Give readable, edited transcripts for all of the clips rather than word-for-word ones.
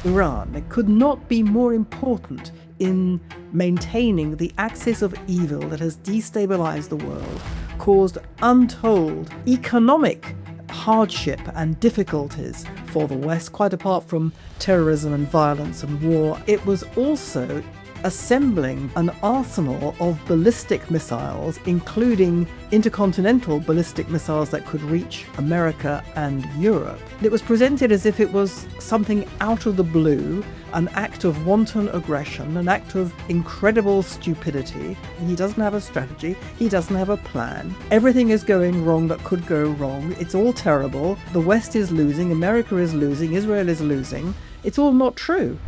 Iran. It could not be more important in maintaining the axis of evil that has destabilized the world, caused untold economic hardship and difficulties for the West, quite apart from terrorism and violence and war. It was also assembling an arsenal of ballistic missiles, including intercontinental ballistic missiles that could reach America and Europe. It was presented as if it was something out of the blue, an act of wanton aggression, an act of incredible stupidity. He doesn't have a strategy. He doesn't have a plan. Everything is going wrong that could go wrong. It's all terrible. The West is losing. America is losing. Israel is losing. It's all not true.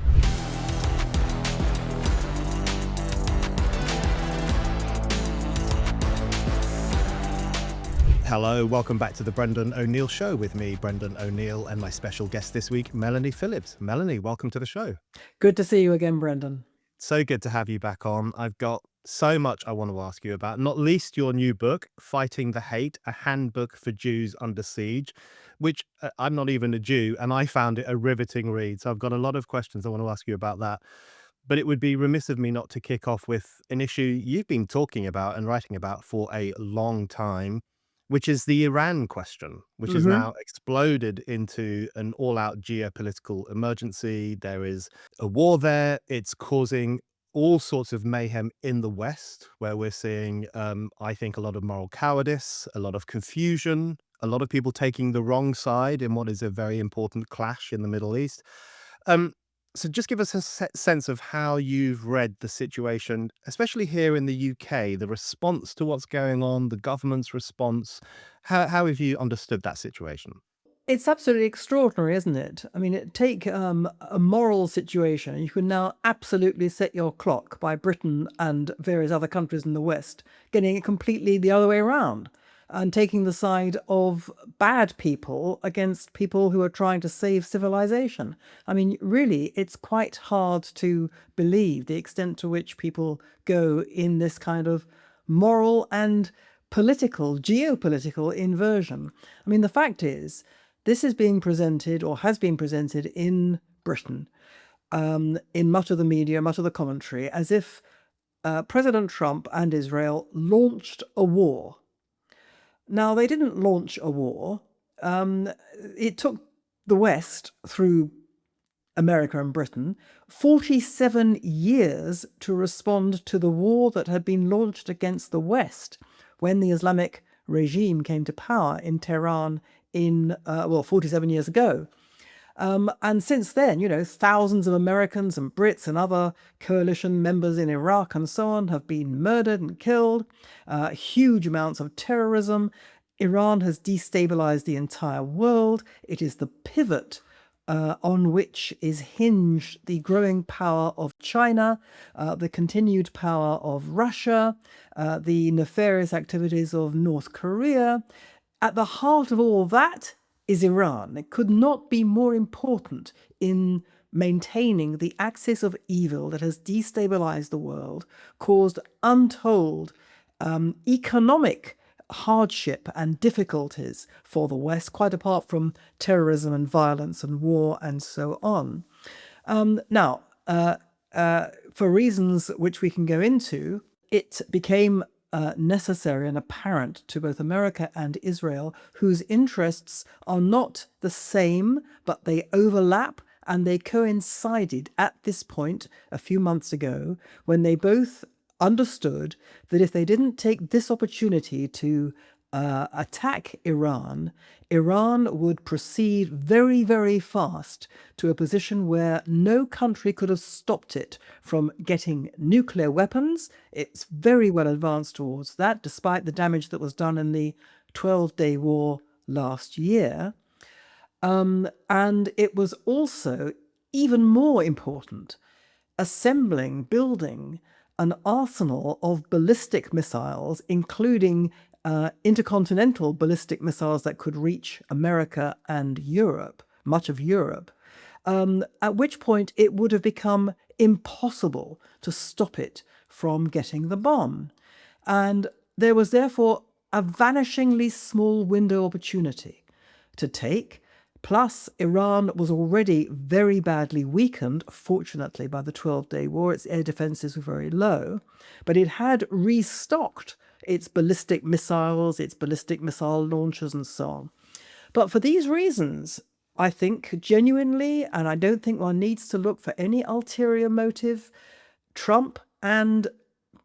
Hello, welcome back to the Brendan O'Neill Show with me, Brendan O'Neill, and my special guest this week, Melanie Phillips. Melanie, welcome to the show. Good to see you again, Brendan. So good to have you back on. I've got so much I want to ask you about, not least your new book, Fighting the Hate, a Handbook for Jews Under Siege, which I'm not even a Jew, and I found it a riveting read. So I've got a lot of questions I want to ask you about that. But it would be remiss of me not to kick off with an issue you've been talking about and writing about for a long time, which is the Iran question, which has now exploded into an all-out geopolitical emergency. There is a war there. It's causing all sorts of mayhem in the West, where we're seeing, I think, a lot of moral cowardice, a lot of confusion, a lot of people taking the wrong side in what is a very important clash in the Middle East. So just give us a sense of how you've read the situation, especially here in the UK, the response to what's going on, the government's response. How have you understood that situation? It's absolutely extraordinary, isn't it? I mean, take a moral situation. You can now absolutely set your clock by Britain and various other countries in the West, getting it completely the other way around and taking the side of bad people against people who are trying to save civilization. I mean, really, it's quite hard to believe the extent to which people go in this kind of moral and political, geopolitical inversion. I mean, the fact is, this is being presented or has been presented in Britain, in much of the media, much of the commentary, as if President Trump and Israel launched a war. Now, they didn't launch a war. It took the West, through America and Britain, 47 years to respond to the war that had been launched against the West when the Islamic regime came to power in Tehran 47 years ago. And since then, thousands of Americans and Brits and other coalition members in Iraq and so on have been murdered and killed, huge amounts of terrorism. Iran has destabilized the entire world. It is the pivot on which is hinged the growing power of China, the continued power of Russia, the nefarious activities of North Korea. At the heart of all that is Iran. It could not be more important in maintaining the axis of evil that has destabilized the world, caused untold economic hardship and difficulties for the West, quite apart from terrorism and violence and war and so on. Now, for reasons which we can go into, it became necessary and apparent to both America and Israel, whose interests are not the same, but they overlap and they coincided at this point a few months ago, when they both understood that if they didn't take this opportunity to attack Iran, Iran would proceed very, very fast to a position where no country could have stopped it from getting nuclear weapons. It's very well advanced towards that, despite the damage that was done in the 12-day war last year. And it was also, even more important, building an arsenal of ballistic missiles, including intercontinental ballistic missiles that could reach America and Europe, much of Europe, at which point it would have become impossible to stop it from getting the bomb. And there was therefore a vanishingly small window opportunity to take Plus, Iran was already very badly weakened, fortunately, by the 12-day war. Its air defenses were very low, but it had restocked its ballistic missiles, its ballistic missile launchers, and so on. But for these reasons, I think genuinely, and I don't think one needs to look for any ulterior motive, Trump and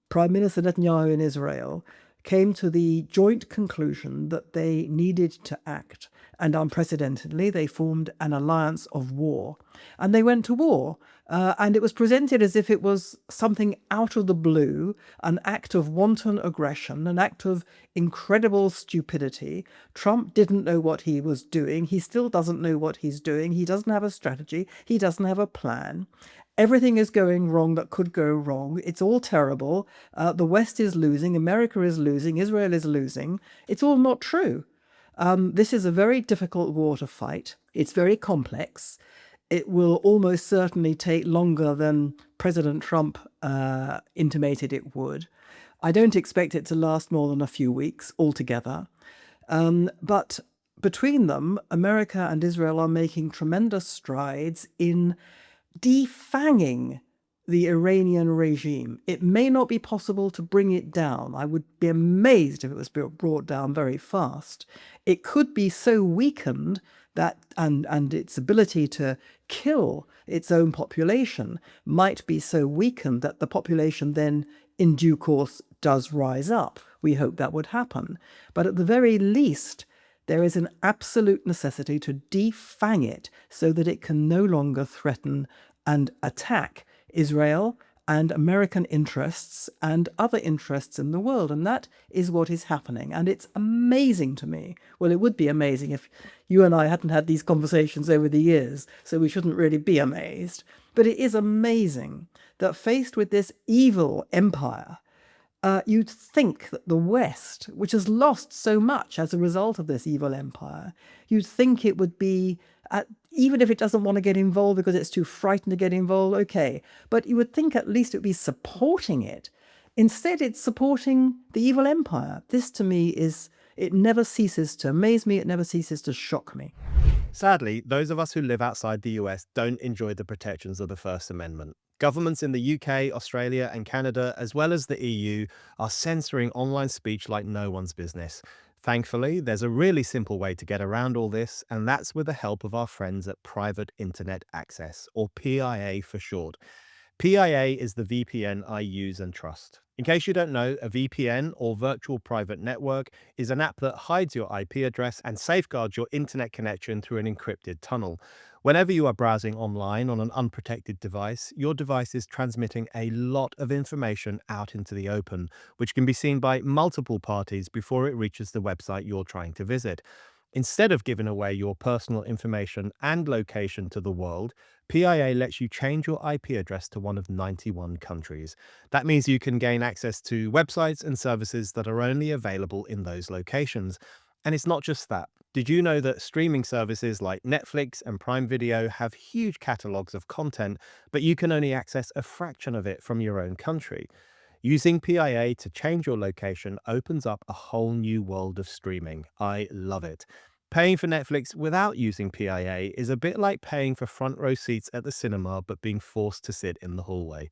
Prime Minister Netanyahu in Israel came to the joint conclusion that they needed to act. And unprecedentedly, they formed an alliance of war. And they went to war. And it was presented as if it was something out of the blue, an act of wanton aggression, an act of incredible stupidity. Trump didn't know what he was doing. He still doesn't know what he's doing. He doesn't have a strategy. He doesn't have a plan. Everything is going wrong that could go wrong. It's all terrible. The West is losing. America is losing. Israel is losing. It's all not true. This is a very difficult war to fight. It's very complex. It will almost certainly take longer than President Trump intimated it would. I don't expect it to last more than a few weeks altogether. But between them, America and Israel are making tremendous strides in defanging the Iranian regime. It may not be possible to bring it down. I would be amazed if it was brought down very fast. It could be so weakened that, and its ability to kill its own population might be so weakened that the population then, in due course, does rise up. We hope that would happen. But at the very least, there is an absolute necessity to defang it so that it can no longer threaten and attack Israel and American interests and other interests in the world. And that is what is happening. And it's amazing to me. Well, it would be amazing if you and I hadn't had these conversations over the years, so we shouldn't really be amazed. But it is amazing that faced with this evil empire, you'd think that the West, which has lost so much as a result of this evil empire, you'd think it would be, even if it doesn't want to get involved because it's too frightened to get involved, okay. But you would think at least it would be supporting it. Instead, it's supporting the evil empire. This, to me, it never ceases to amaze me. It never ceases to shock me. Sadly, those of us who live outside the US don't enjoy the protections of the First Amendment. Governments in the UK, Australia, and Canada, as well as the EU, are censoring online speech like no one's business. Thankfully, there's a really simple way to get around all this, and that's with the help of our friends at Private Internet Access, or PIA for short. PIA is the VPN I use and trust. In case you don't know, a VPN, or virtual private network, is an app that hides your IP address and safeguards your internet connection through an encrypted tunnel. Whenever you are browsing online on an unprotected device, your device is transmitting a lot of information out into the open, which can be seen by multiple parties before it reaches the website you're trying to visit. Instead of giving away your personal information and location to the world, PIA lets you change your IP address to one of 91 countries. That means you can gain access to websites and services that are only available in those locations. And it's not just that. Did you know that streaming services like Netflix and Prime Video have huge catalogs of content, but you can only access a fraction of it from your own country? Using PIA to change your location opens up a whole new world of streaming. I love it. Paying for Netflix without using PIA is a bit like paying for front row seats at the cinema but being forced to sit in the hallway.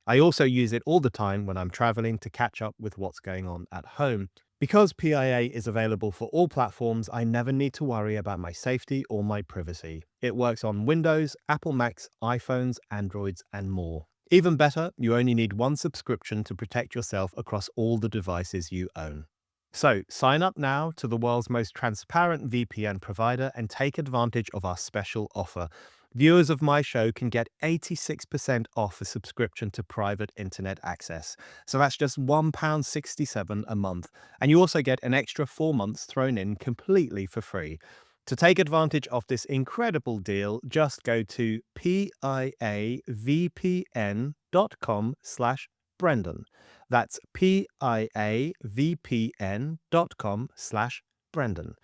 I also use it all the time when I'm traveling to catch up with what's going on at home. Because PIA is available for all platforms, I never need to worry about my safety or my privacy. It works on Windows, Apple Macs, iPhones, Androids, and more. Even better, you only need one subscription to protect yourself across all the devices you own. So, sign up now to the world's most transparent VPN provider and take advantage of our special offer. Viewers of my show can get 86% off a subscription to Private Internet Access. So that's just £1.67 a month. And you also get an extra 4 months thrown in completely for free. To take advantage of this incredible deal, just go to piavpn.com/Brendan. That's piavpn.com/Brendan.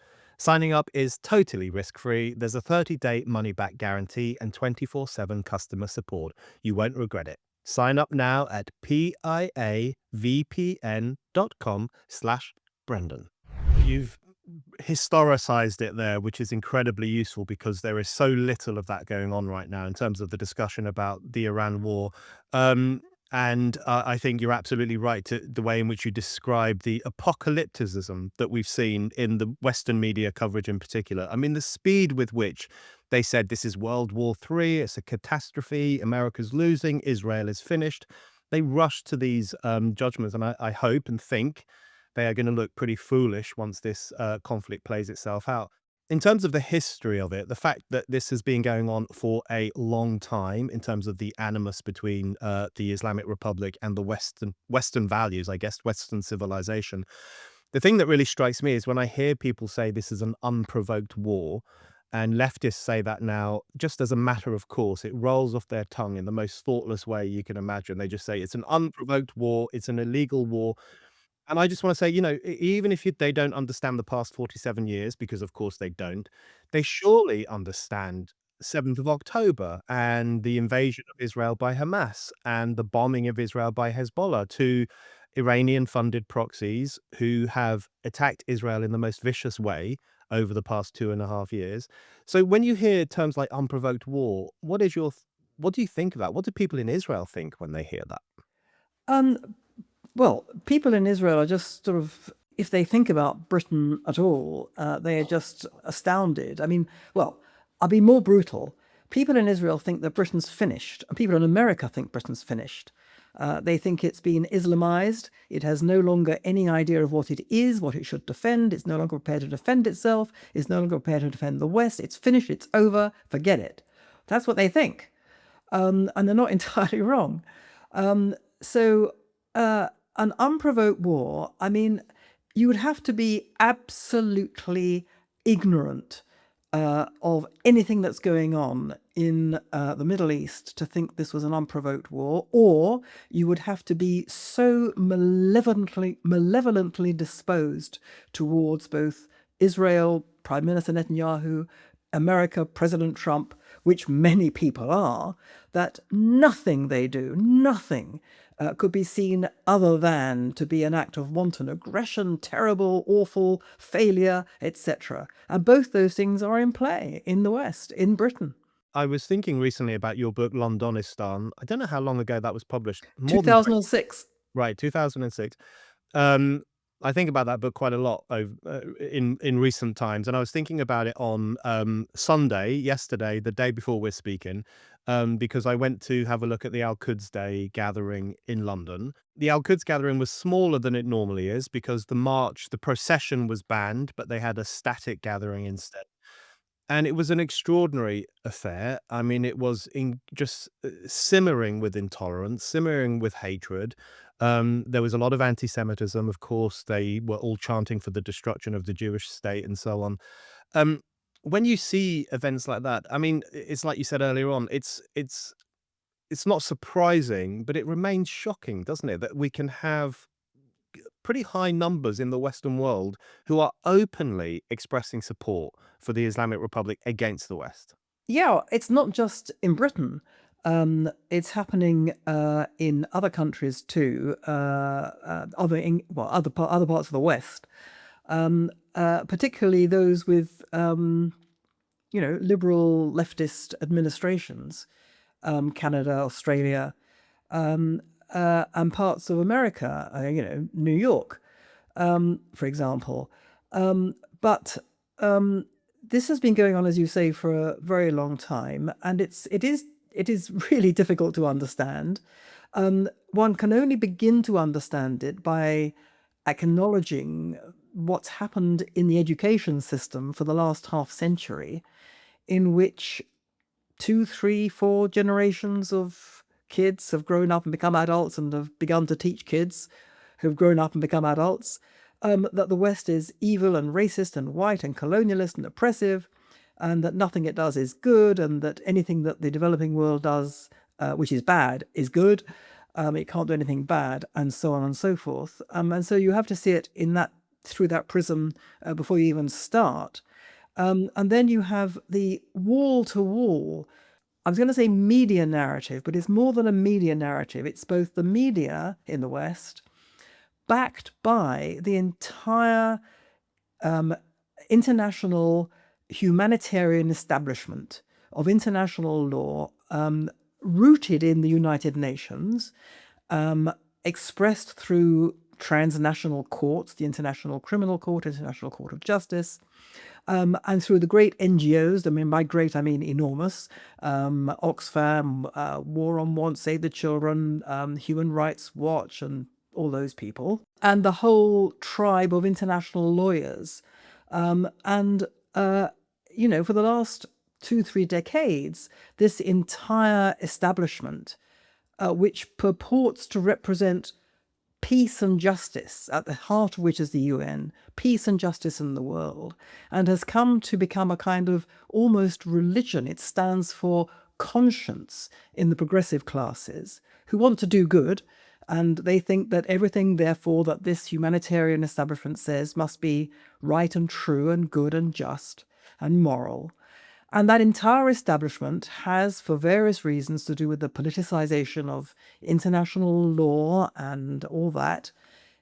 Signing up is totally risk-free. There's a 30-day money-back guarantee and 24/7 customer support. You won't regret it. Sign up now at piavpn.com/Brendan. You've historicized it there, which is incredibly useful because there is so little of that going on right now in terms of the discussion about the Iran war. Um, and I think you're absolutely right to the way in which you describe the apocalypticism that we've seen in the Western media coverage in particular. I mean, the speed with which they said this is World War III, it's a catastrophe, America's losing, Israel is finished. They rushed to these judgments, and I hope and think they are going to look pretty foolish once this conflict plays itself out. In terms of the history of it, the fact that this has been going on for a long time in terms of the animus between the Islamic Republic and the Western values, I guess, Western civilization. The thing that really strikes me is when I hear people say this is an unprovoked war, and leftists say that now just as a matter of course, it rolls off their tongue in the most thoughtless way you can imagine. They just say it's an unprovoked war, it's an illegal war, and I just wanna say, even if they don't understand the past 47 years, because of course they don't, they surely understand 7th of October and the invasion of Israel by Hamas and the bombing of Israel by Hezbollah, 2 Iranian-funded proxies who have attacked Israel in the most vicious way over the past 2.5 years. So when you hear terms like unprovoked war, what do you think of that? What do people in Israel think when they hear that? Um, Well, people in Israel are just sort of, if they think about Britain at all, they are just astounded. I mean, well, I'll be more brutal. People in Israel think that Britain's finished, and people in America think Britain's finished. They think it's been Islamized. It has no longer any idea of what it is, what it should defend. It's no longer prepared to defend itself. It's no longer prepared to defend the West. It's finished. It's over. Forget it. That's what they think. And they're not entirely wrong. So, an unprovoked war, I mean, you would have to be absolutely ignorant of anything that's going on in the Middle East to think this was an unprovoked war, or you would have to be so malevolently disposed towards both Israel, Prime Minister Netanyahu, America, President Trump, which many people are, that nothing they do, nothing could be seen other than to be an act of wanton aggression, terrible, awful, failure, etc. And both those things are in play in the West, in Britain. I was thinking recently about your book, Londonistan. I don't know how long ago that was published. More than 2006. right, 2006. Um, I think about that book quite a lot in recent times, and I was thinking about it on Sunday, yesterday, the day before we're speaking, because I went to have a look at the Al Quds Day gathering in London. The Al Quds gathering was smaller than it normally is because the procession was banned, but they had a static gathering instead. And it was an extraordinary affair. I mean, it was just simmering with intolerance, simmering with hatred. There was a lot of anti-Semitism. Of course, they were all chanting for the destruction of the Jewish state and so on. Um, when you see events like that, I mean, it's like you said earlier on. It's not surprising, but it remains shocking, doesn't it, that we can have pretty high numbers in the Western world who are openly expressing support for the Islamic Republic against the West. Yeah, it's not just in Britain. It's happening in other countries too, other parts of the West, particularly those with liberal leftist administrations, Canada, Australia, and parts of America, New York, for example. But this has been going on, as you say, for a very long time, and it is really difficult to understand. One can only begin to understand it by acknowledging what's happened in the education system for the last half century, in which two, three, four generations of kids have grown up and become adults and have begun to teach kids who've grown up and become adults that the West is evil and racist and white and colonialist and oppressive, and that nothing it does is good, and that anything that the developing world does, which is bad, is good. It can't do anything bad, and so on and so forth. And so you have to see it in that through that prism before you even start. And then you have the wall to wall. I was going to say media narrative, but it's more than a media narrative. It's both the media in the West, backed by the entire international humanitarian establishment of international law, rooted in the United Nations, expressed through transnational courts, the International Criminal Court, International Court of Justice, and through the great NGOs. I mean, by great, I mean enormous. Oxfam, War on Want, Save the Children, Human Rights Watch, and all those people, and the whole tribe of international lawyers. And, for the last 2-3 decades, this entire establishment, which purports to represent peace and justice, at the heart of which is the UN, peace and justice in the world, and has come to become a kind of almost religion. It stands for conscience in the progressive classes who want to do good, and they think that everything, therefore, that this humanitarian establishment says must be right and true and good and just and moral. And that entire establishment has, for various reasons to do with the politicization of international law and all that,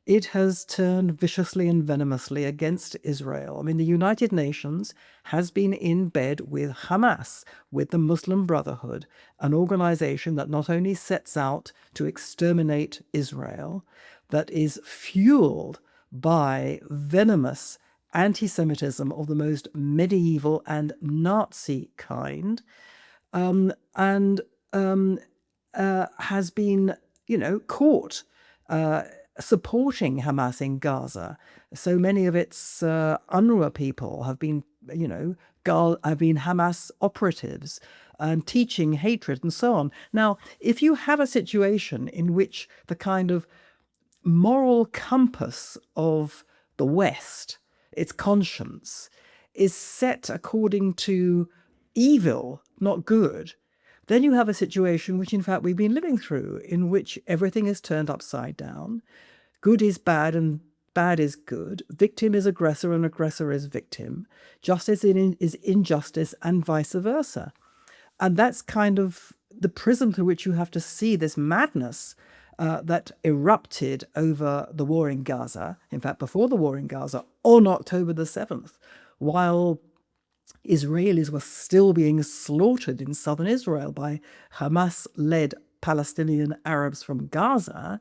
it has turned viciously and venomously against Israel. I mean, the United Nations has been in bed with Hamas, with the Muslim Brotherhood, an organization that not only sets out to exterminate Israel, that is fueled by venomous anti-Semitism of the most medieval and Nazi kind, and has been, caught supporting Hamas in Gaza. So many of its UNRWA people have been, have been Hamas operatives and teaching hatred and so on. Now, if you have a situation in which the kind of moral compass of the West, its conscience, is set according to evil, not good, then you have a situation which, in fact, we've been living through, in which everything is turned upside down. Good is bad and bad is good. Victim is aggressor and aggressor is victim. Justice is injustice and vice versa. And that's kind of the prism through which you have to see this madness that erupted over the war in Gaza, in fact, before the war in Gaza, on October the 7th, while Israelis were still being slaughtered in southern Israel by Hamas-led Palestinian Arabs from Gaza.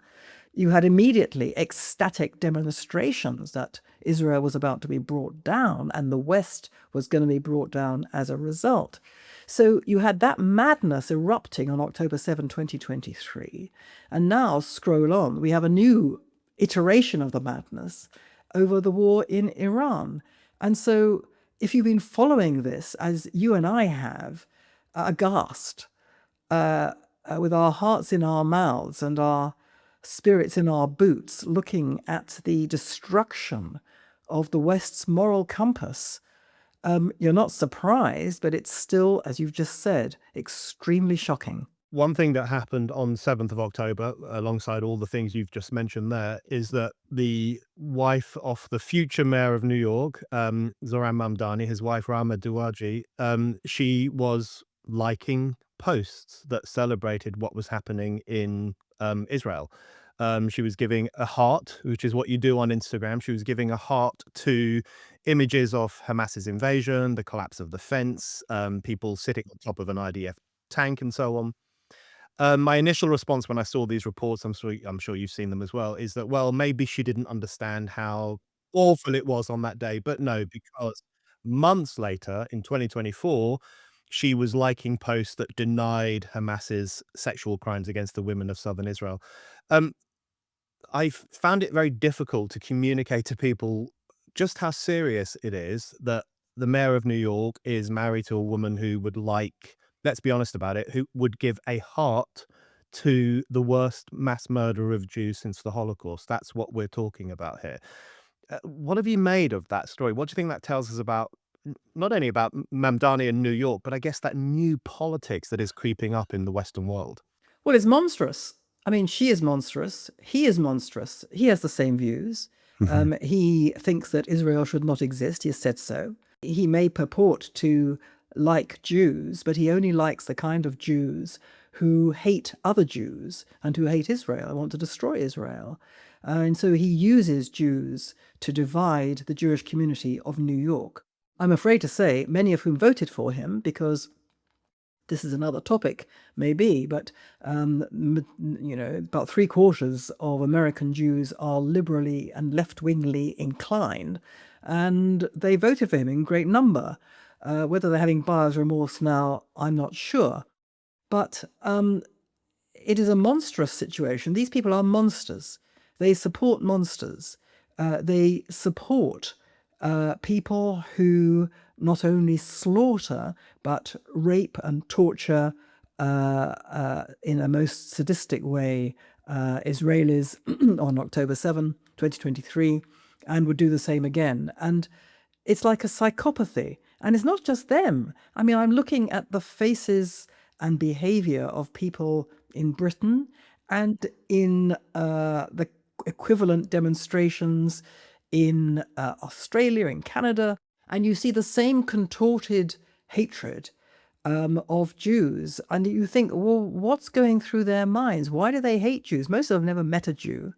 You had immediately ecstatic demonstrations that Israel was about to be brought down and the West was going to be brought down as a result. So you had that madness erupting on October 7, 2023. And now, scroll on, we have a new iteration of the madness over the war in Iran. And so if you've been following this, as you and I have, aghast, with our hearts in our mouths and our spirits in our boots, looking at the destruction of the West's moral compass, you're not surprised, but it's still, as you've just said, extremely shocking. One thing that happened on 7th of October, alongside all the things you've just mentioned there, is that the wife of the future mayor of New York, Zohran Mamdani, his wife Rama Douaji, she was liking posts that celebrated what was happening in Israel. She was giving a heart, which is what you do on Instagram. She was giving a heart to images of Hamas's invasion, the collapse of the fence, people sitting on top of an IDF tank and so on. My initial response when I saw these reports, I'm sure you've seen them as well, is that, well, maybe she didn't understand how awful it was on that day. But no, because months later, in 2024, she was liking posts that denied Hamas's sexual crimes against the women of southern Israel. I found it very difficult to communicate to people just how serious it is that the mayor of New York is married to a woman who would like, let's be honest about it, who would give a heart to the worst mass murder of Jews since the Holocaust. That's what we're talking about here. What have you made of that story? What do you think that tells us about, not only about Mamdani and New York, but I guess that new politics that is creeping up in the Western world? Well, it's monstrous. I mean, she is monstrous. He is monstrous. He has the same views. He thinks that Israel should not exist. He has said so. He may purport to like Jews, but he only likes the kind of Jews who hate other Jews and who hate Israel and want to destroy Israel. And so he uses Jews to divide the Jewish community of New York. I'm afraid to say, many of whom voted for him, because this is another topic, maybe, but about 3/4 of American Jews are liberally and left-wingly inclined, and they voted for him in great number. Whether they're having buyer's remorse now, I'm not sure. But it is a monstrous situation. These people are monsters. They support monsters. They support people who not only slaughter, but rape and torture in a most sadistic way Israelis on October 7, 2023, and would do the same again. And it's like a psychopathy. And it's not just them. I mean, I'm looking at the faces and behavior of people in Britain and in the equivalent demonstrations in Australia, in Canada, and you see the same contorted hatred of Jews. And you think, well, what's going through their minds? Why do they hate Jews? Most of them have never met a Jew.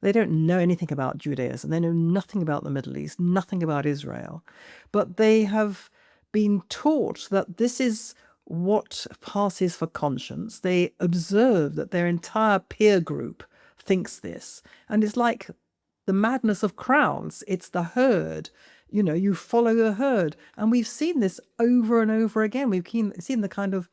They don't know anything about Judaism. They know nothing about the Middle East, nothing about Israel. But they have been taught that this is what passes for conscience. They observe that their entire peer group thinks this. And it's like the madness of crowds. It's the herd. You follow the herd. And we've seen this over and over again. We've seen the kind of,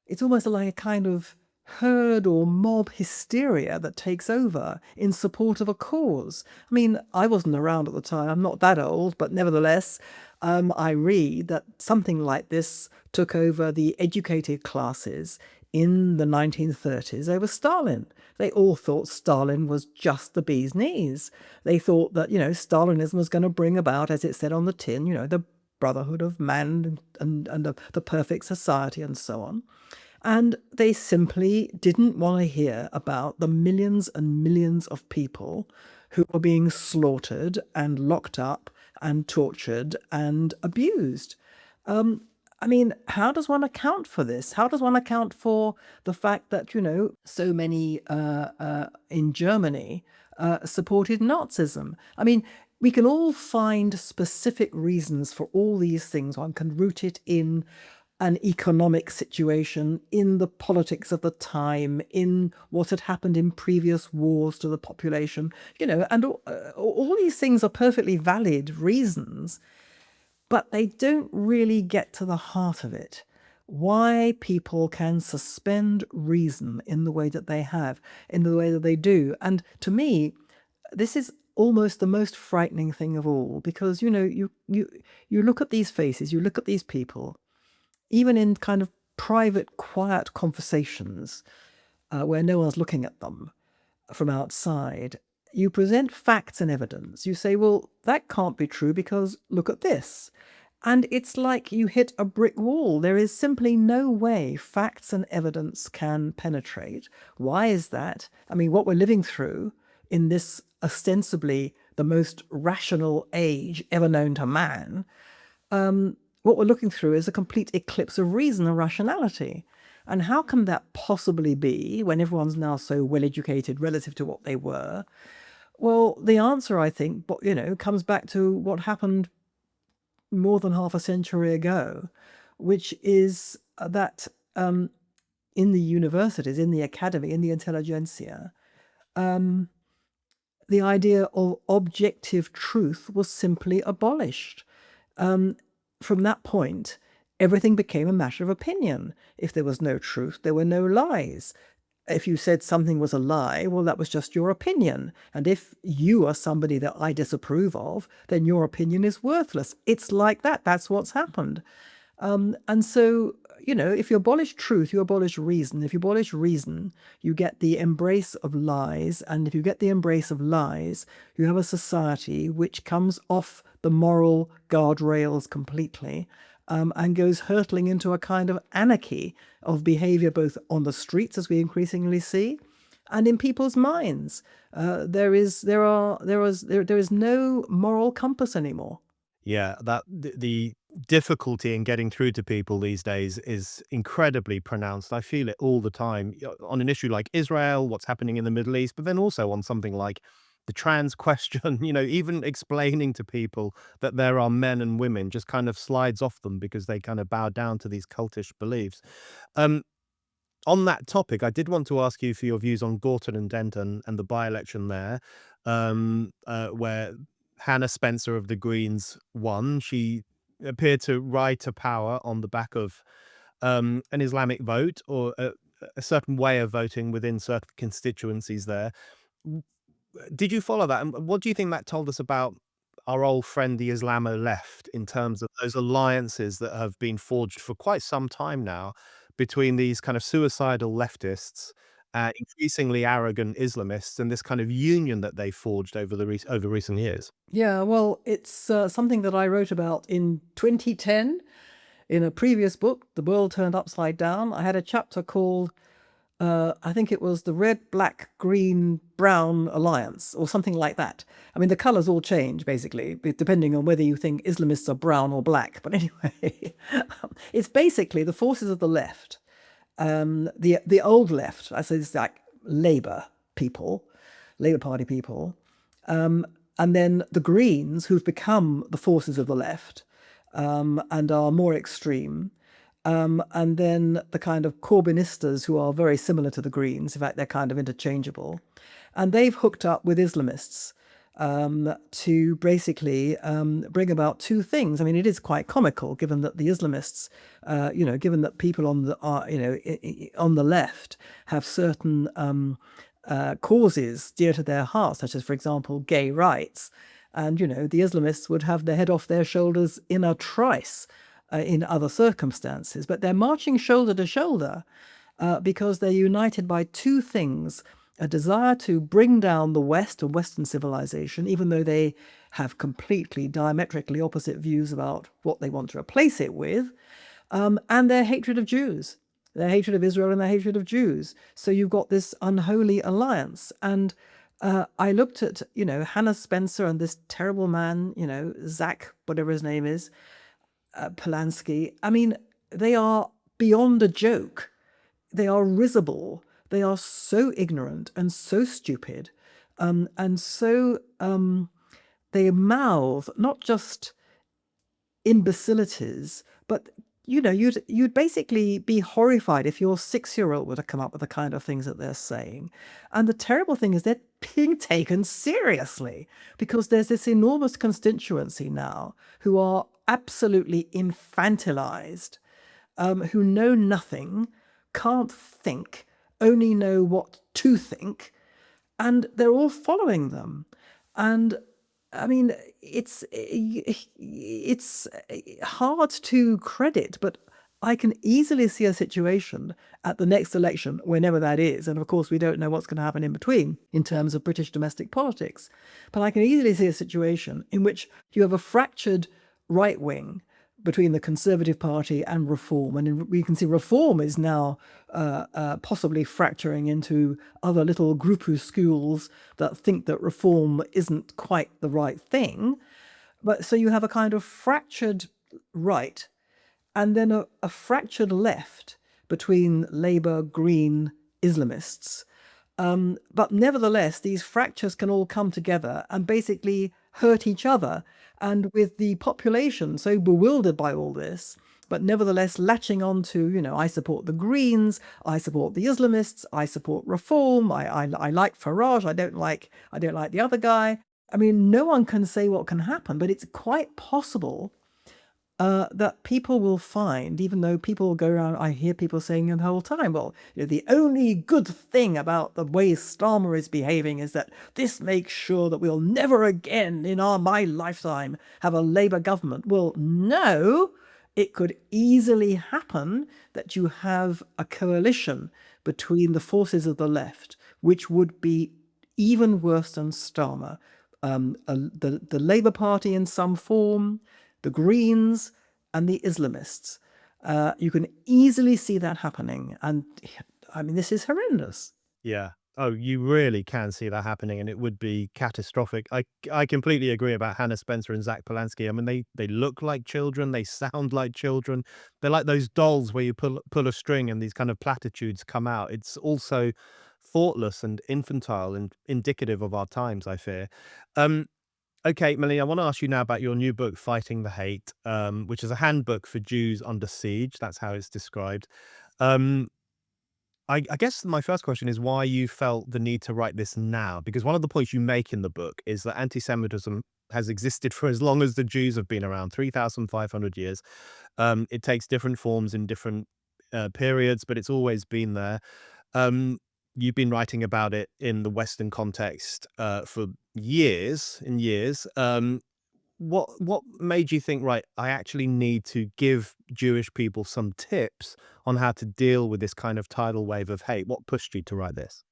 it's almost like a kind of herd or mob hysteria that takes over in support of a cause. I mean, I wasn't around at the time. I'm not that old, but nevertheless, I read that something like this took over the educated classes in the 1930s over Stalin. They all thought Stalin was just the bee's knees. They thought that, Stalinism was going to bring about, as it said on the tin, the brotherhood of man and the perfect society and so on. And they simply didn't want to hear about the millions and millions of people who were being slaughtered and locked up and tortured and abused. I mean, how does one account for this? How does one account for the fact that, so many in Germany supported Nazism? I mean, we can all find specific reasons for all these things. One can root it in an economic situation, in the politics of the time, in what had happened in previous wars to the population, and all these things are perfectly valid reasons, but they don't really get to the heart of it. Why people can suspend reason in the way that they have, in the way that they do. And to me, this is almost the most frightening thing of all, because, you look at these faces, you look at these people, even in kind of private, quiet conversations where no one's looking at them from outside, you present facts and evidence. You say, well, that can't be true because look at this. And it's like you hit a brick wall. There is simply no way facts and evidence can penetrate. Why is that? I mean, what we're living through in this ostensibly the most rational age ever known to man, what we're looking through is a complete eclipse of reason and rationality. And how can that possibly be when everyone's now so well-educated relative to what they were? Well, the answer, I think, comes back to what happened more than half a century ago, which is that in the universities, in the academy, in the intelligentsia, the idea of objective truth was simply abolished. From that point, everything became a matter of opinion. If there was no truth, there were no lies. If you said something was a lie, well, that was just your opinion. And if you are somebody that I disapprove of, then your opinion is worthless. It's like that. That's what's happened. And so, if you abolish truth, you abolish reason. If you abolish reason, you get the embrace of lies. And if you get the embrace of lies, you have a society which comes off the moral guardrails completely and goes hurtling into a kind of anarchy of behavior, both on the streets, as we increasingly see, and in people's minds. There is no moral compass anymore. Yeah, that the difficulty in getting through to people these days is incredibly pronounced. I feel it all the time on an issue like Israel, what's happening in the Middle East, but then also on something like the trans question, even explaining to people that there are men and women just kind of slides off them because they kind of bow down to these cultish beliefs. Um, on that topic, I did want to ask you for your views on Gorton and Denton and the by-election there, where Hannah Spencer of the Greens won. She appeared to ride to power on the back of an Islamic vote or a certain way of voting within certain constituencies there. W- Did you follow that? And what do you think that told us about our old friend, the Islamo left, in terms of those alliances that have been forged for quite some time now between these kind of suicidal leftists, increasingly arrogant Islamists, and this kind of union that they forged over over recent years? Yeah, well, it's something that I wrote about in 2010 in a previous book, The World Turned Upside Down. I had a chapter called, I think it was the Red, Black, Green, Brown Alliance, or something like that. I mean, the colors all change, basically, depending on whether you think Islamists are brown or black. But anyway, it's basically the forces of the left, the old left, I say it's like Labour people, Labour Party people, and then the Greens, who've become the forces of the left and are more extreme. And then the kind of Corbynistas, who are very similar to the Greens. In fact, they're kind of interchangeable. And they've hooked up with Islamists to basically bring about two things. I mean, it is quite comical, given that the Islamists, given that people on the, on the left have certain causes dear to their hearts, such as, for example, gay rights. And, the Islamists would have their head off their shoulders in a trice in other circumstances. But they're marching shoulder to shoulder because they're united by two things: a desire to bring down the West and Western civilization, even though they have completely diametrically opposite views about what they want to replace it with, and their hatred of Jews, their hatred of Israel and their hatred of Jews. So you've got this unholy alliance. And I looked at, Hannah Spencer and this terrible man, Zach, whatever his name is, Polanski. I mean, they are beyond a joke. They are risible. They are so ignorant and so stupid, and so they mouth not just imbecilities, but you'd basically be horrified if your 6-year-old were to come up with the kind of things that they're saying. And the terrible thing is they're being taken seriously because there's this enormous constituency now who are absolutely infantilized, who know nothing, can't think, only know what to think, and they're all following them. And I mean, it's hard to credit, but I can easily see a situation at the next election, whenever that is, and of course we don't know what's going to happen in between in terms of British domestic politics, but I can easily see a situation in which you have a fractured right wing between the Conservative Party and Reform. And we can see Reform is now possibly fracturing into other little groupuscules that think that Reform isn't quite the right thing. But so you have a kind of fractured right and then a fractured left between Labour, Green, Islamists. But nevertheless, these fractures can all come together and basically hurt each other. And with the population so bewildered by all this, but nevertheless latching on to, I support the Greens, I support the Islamists, I support Reform, I like Farage, I don't like the other guy. I mean, no one can say what can happen, but it's quite possible that people will find, even though people go around, I hear people saying the whole time, well, the only good thing about the way Starmer is behaving is that this makes sure that we'll never again in my lifetime have a Labour government. Well, no, it could easily happen that you have a coalition between the forces of the left, which would be even worse than Starmer. The Labour Party in some form, the Greens, and the Islamists. You can easily see that happening. And I mean, this is horrendous. Yeah. Oh, you really can see that happening, and it would be catastrophic. I completely agree about Hannah Spencer and Zach Polanski. I mean, they look like children, they sound like children. They're like those dolls where you pull a string and these kind of platitudes come out. It's also thoughtless and infantile and indicative of our times, I fear. Um, okay, Melanie, I want to ask you now about your new book, Fighting the Hate, which is a handbook for Jews under siege. That's how it's described. Um, I guess my first question is why you felt the need to write this now, because one of the points you make in the book is that anti-Semitism has existed for as long as the Jews have been around, 3,500 years. It takes different forms in different periods, but it's always been there. Um, you've been writing about it in the Western context for years and years. What made you think, right, I actually need to give Jewish people some tips on how to deal with this kind of tidal wave of hate? What pushed you to write this?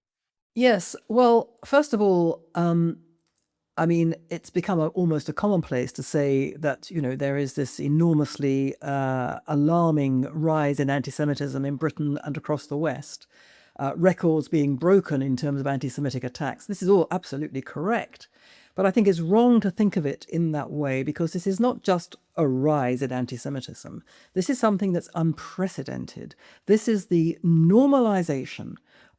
Yes. Well, first of all, I mean, it's become almost a commonplace to say that, there is this enormously alarming rise in anti-Semitism in Britain and across the West, records being broken in terms of anti-Semitic attacks. This is all absolutely correct. But I think it's wrong to think of it in that way because this is not just a rise in anti-Semitism. This is something that's unprecedented. This is the normalization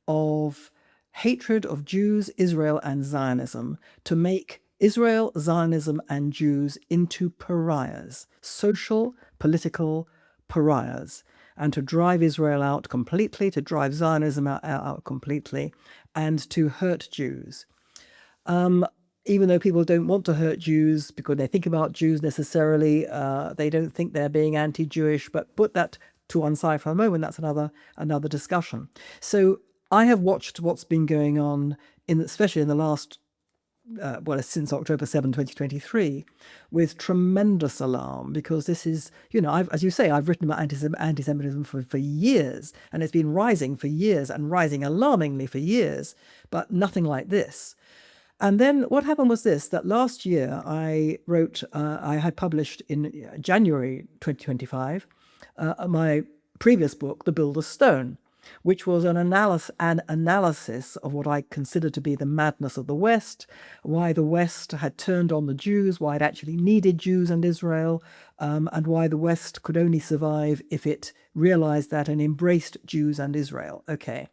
of hatred of Jews, Israel, and Zionism to make Israel, Zionism, and Jews into pariahs, social, political pariahs, and to drive Israel out completely, to drive Zionism out completely, and to hurt Jews. Even though people don't want to hurt Jews because they think about Jews necessarily, they don't think they're being anti-Jewish, but put that to one side for a moment, that's another discussion. So I have watched what's been going on, especially in the last, since October 7, 2023, with tremendous alarm because this is, as you say, I've written about anti-Semitism for years, and it's been rising for years and rising alarmingly for years, but nothing like this. And then what happened was this, that last year I had published in January 2025, my previous book, The Builder's Stone, which was an analysis of what I consider to be the madness of the West, why the West had turned on the Jews, why it actually needed Jews and Israel, and why the West could only survive if it realized that and embraced Jews and Israel. Okay.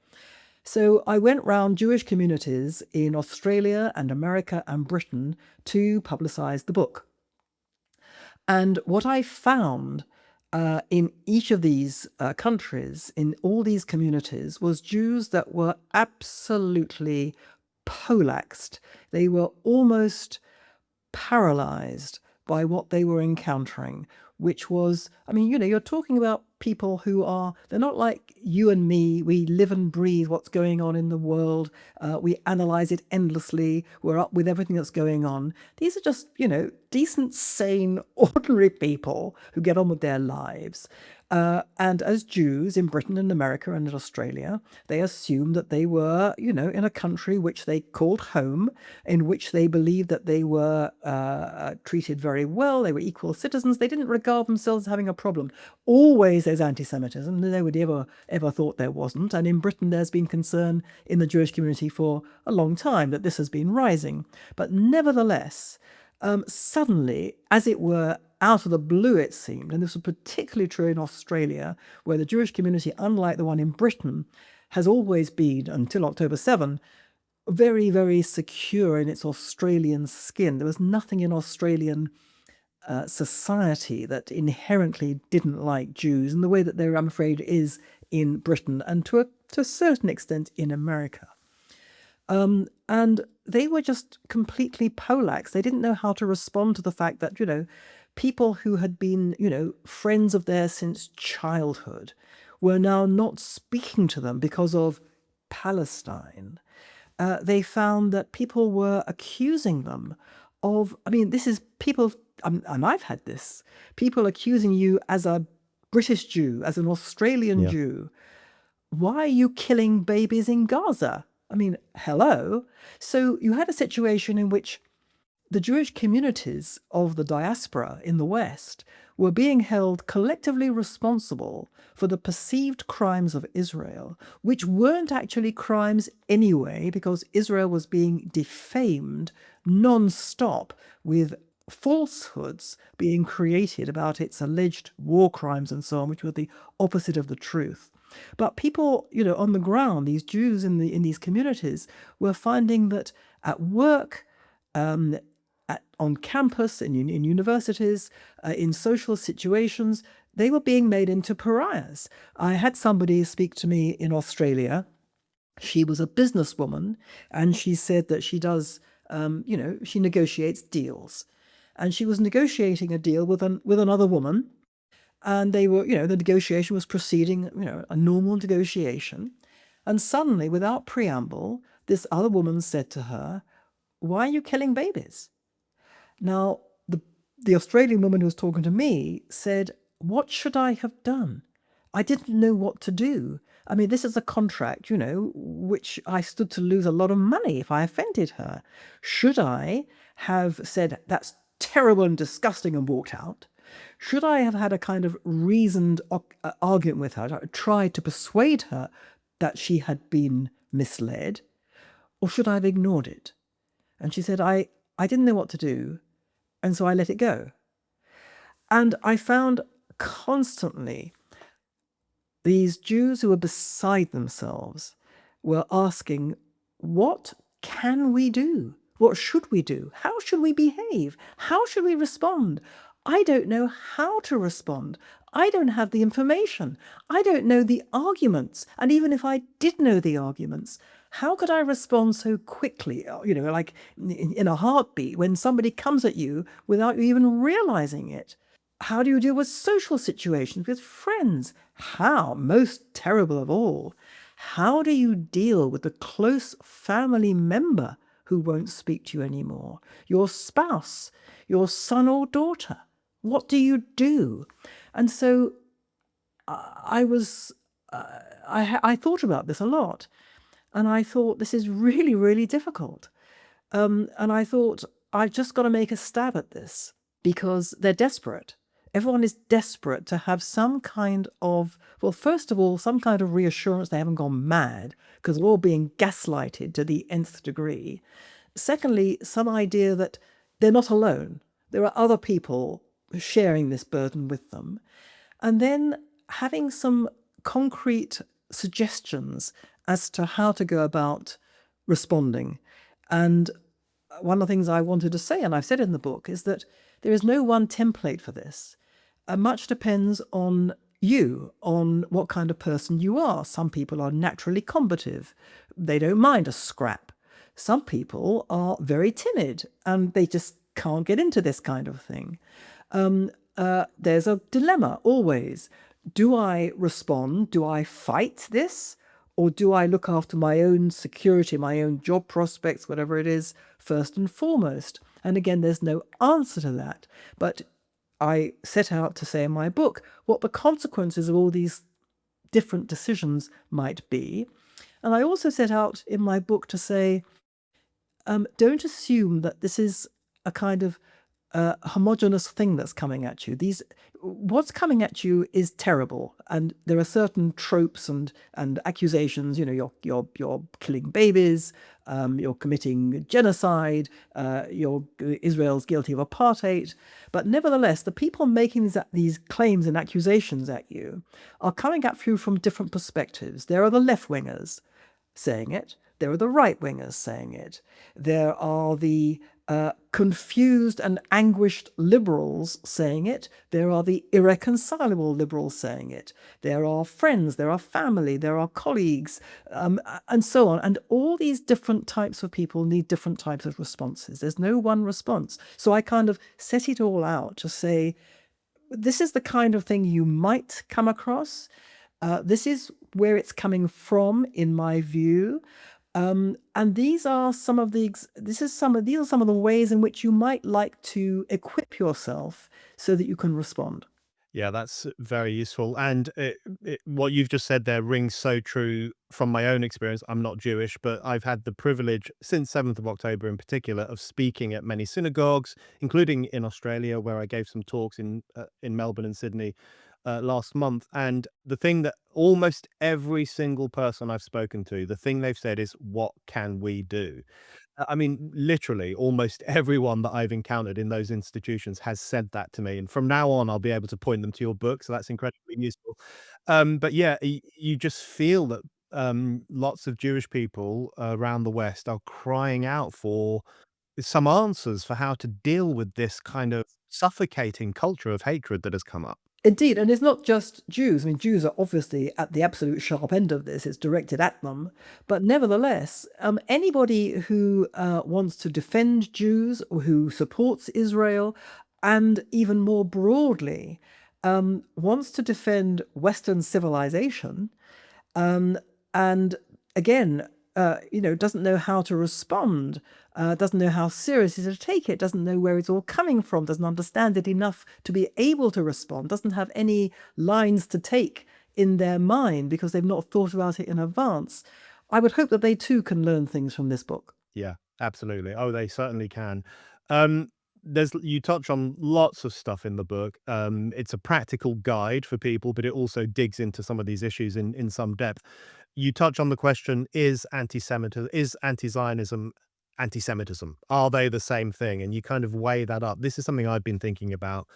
So I went round Jewish communities in Australia and America and Britain to publicize the book. And what I found in each of these countries, in all these communities, was Jews that were absolutely polaxed. They were almost paralyzed by what they were encountering, which was, I mean, you're talking about people they're not like you and me. We live and breathe what's going on in the world. We analyze it endlessly. We're up with everything that's going on. These are just, decent, sane, ordinary people who get on with their lives. And as Jews in Britain and America and in Australia, they assumed that they were, in a country which they called home, in which they believed that they were treated very well, they were equal citizens. They didn't regard themselves as having a problem. Always there's anti-Semitism. Nobody ever thought there wasn't. And in Britain, there's been concern in the Jewish community for a long time that this has been rising. But nevertheless, suddenly, as it were, out of the blue, it seemed, and this was particularly true in Australia, where the Jewish community, unlike the one in Britain, has always been, until October 7, very, very secure in its Australian skin. There was nothing in Australian society that inherently didn't like Jews in the way that there, I'm afraid, is in Britain and to a certain extent in America. And they were just completely polax. They didn't know how to respond to the fact that, people who had been, friends of theirs since childhood were now not speaking to them because of Palestine. They found that people were accusing them of, I mean, this is people, and I've had this, people accusing you as a British Jew, as an Australian Yeah. Jew. Why are you killing babies in Gaza? I mean, hello. So you had a situation in which the Jewish communities of the diaspora in the West were being held collectively responsible for the perceived crimes of Israel, which weren't actually crimes anyway, because Israel was being defamed non-stop with falsehoods being created about its alleged war crimes and so on, which were the opposite of the truth. But people, on the ground, these Jews in these communities were finding that at work, on campus, in universities, in social situations, they were being made into pariahs. I had somebody speak to me in Australia. She was a businesswoman, and she said that she does, she negotiates deals. And she was negotiating a deal with another woman, and they were, the negotiation was proceeding, a normal negotiation. And suddenly, without preamble, this other woman said to her, "Why are you killing babies?" Now, the Australian woman who was talking to me said, "What should I have done? I didn't know what to do. I mean, this is a contract, which I stood to lose a lot of money if I offended her. Should I have said, 'That's terrible and disgusting,' and walked out? Should I have had a kind of reasoned argument with her, tried to persuade her that she had been misled? Or should I have ignored it?" And she said, I didn't know what to do, and so I let it go. And I found constantly these Jews who were beside themselves were asking, what can we do? What should we do? How should we behave? How should we respond? I don't know how to respond. I don't have the information. I don't know the arguments. And even if I did know the arguments, how could I respond so quickly, like in a heartbeat, when somebody comes at you without you even realizing it? How do you deal with social situations, with friends? How, most terrible of all, how do you deal with the close family member who won't speak to you anymore? Your spouse, your son or daughter? What do you do? And so I thought about this a lot. And I thought, this is really, really difficult. And I thought, I've just got to make a stab at this, because they're desperate. Everyone is desperate to have some kind of, well, first of all, some kind of reassurance they haven't gone mad, because they're all being gaslighted to the nth degree. Secondly, some idea that they're not alone. There are other people sharing this burden with them. And then having some concrete suggestions as to how to go about responding. And one of the things I wanted to say, and I've said in the book, is that there is no one template for this. Much depends on you, on what kind of person you are. Some people are naturally combative. They don't mind a scrap. Some people are very timid and they just can't get into this kind of thing. There's a dilemma always. Do I respond? Do I fight this? Or do I look after my own security, my own job prospects, whatever it is, first and foremost? And again, there's no answer to that. But I set out to say in my book what the consequences of all these different decisions might be. And I also set out in my book to say, don't assume that this is a kind of homogenous thing that's coming at you. What's coming at you is terrible, and there are certain tropes and accusations. You're killing babies, you're committing genocide, Israel's guilty of apartheid. But nevertheless, the people making these claims and accusations at you are coming at you from different perspectives. There are the left-wingers saying it. There are the right-wingers saying it. There are the confused and anguished liberals saying it. There are the irreconcilable liberals saying it. There are friends, there are family, there are colleagues, and so on. And all these different types of people need different types of responses. There's no one response. So I kind of set it all out to say, this is the kind of thing you might come across. This is where it's coming from, in my view. And these are some of the ways in which you might like to equip yourself so that you can respond. Yeah, that's very useful. And what you've just said there rings so true from my own experience. I'm not Jewish, but I've had the privilege since 7th of October in particular of speaking at many synagogues, including in Australia, where I gave some talks in Melbourne and Sydney last month. And the thing that almost every single person I've spoken to, the thing they've said is, "What can we do?" I mean, literally, almost everyone that I've encountered in those institutions has said that to me, and from now on, I'll be able to point them to your book, so that's incredibly useful. But yeah, you just feel that, lots of Jewish people around the West are crying out for some answers for how to deal with this kind of suffocating culture of hatred that has come up. Indeed, and it's not just Jews. I mean, Jews are obviously at the absolute sharp end of this. It's directed at them. But nevertheless, anybody who wants to defend Jews or who supports Israel, and even more broadly, wants to defend Western civilization, um, and again, doesn't know how to respond, doesn't know how seriously to take it, doesn't know where it's all coming from, doesn't understand it enough to be able to respond, doesn't have any lines to take in their mind because they've not thought about it in advance. I would hope that they too can learn things from this book. Yeah, absolutely. Oh, they certainly can. Um, you touch on lots of stuff in the book. It's a practical guide for people, but it also digs into some of these issues in some depth. You touch on the question: Is anti-Semitism, is anti-Zionism, anti-Semitism? Are they the same thing? And you kind of weigh that up. This is something I've been thinking about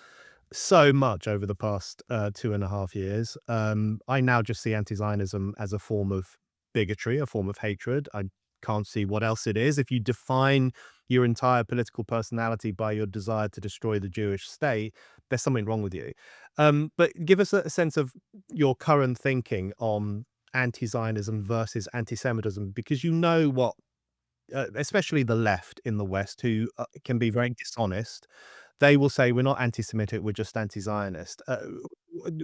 so much over the past 2.5 years. I now just see anti-Zionism as a form of bigotry, a form of hatred. I can't see what else it is. If you define your entire political personality by your desire to destroy the Jewish state, there's something wrong with you. But give us a sense of your current thinking on anti-Zionism versus anti-Semitism, because you know what, especially the left in the West, who can be very dishonest. They will say, "We're not anti-Semitic, we're just anti-Zionist."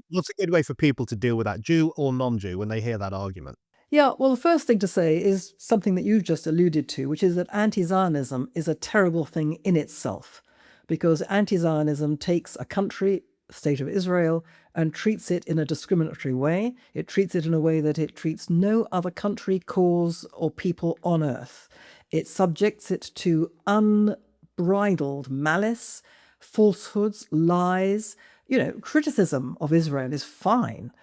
What's a good way for people to deal with that, Jew or non-Jew, when they hear that argument? Yeah, well, the first thing to say is something that you just alluded to, which is that anti Zionism is a terrible thing in itself, because anti Zionism takes a country, state of Israel, and treats it in a discriminatory way. It treats it in a way that it treats no other country, cause, or people on earth. It subjects it to unbridled malice, falsehoods, lies. Criticism of Israel is fine,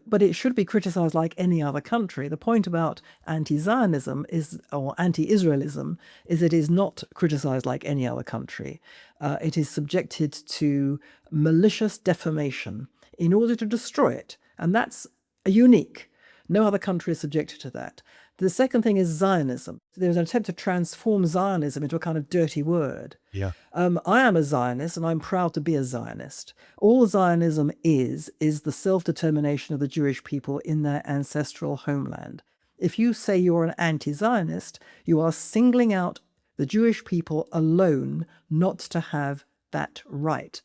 but it should be criticized like any other country. The point about anti-Zionism or anti-Israelism is it is not criticized like any other country. It is subjected to malicious defamation in order to destroy it, and that's unique. No other country is subjected to that. The second thing is Zionism. There's an attempt to transform Zionism into a kind of dirty word. Yeah. I am a Zionist and I'm proud to be a Zionist. All Zionism is the self-determination of the Jewish people in their ancestral homeland. If you say you're an anti-Zionist, you are singling out the Jewish people alone not to have that right.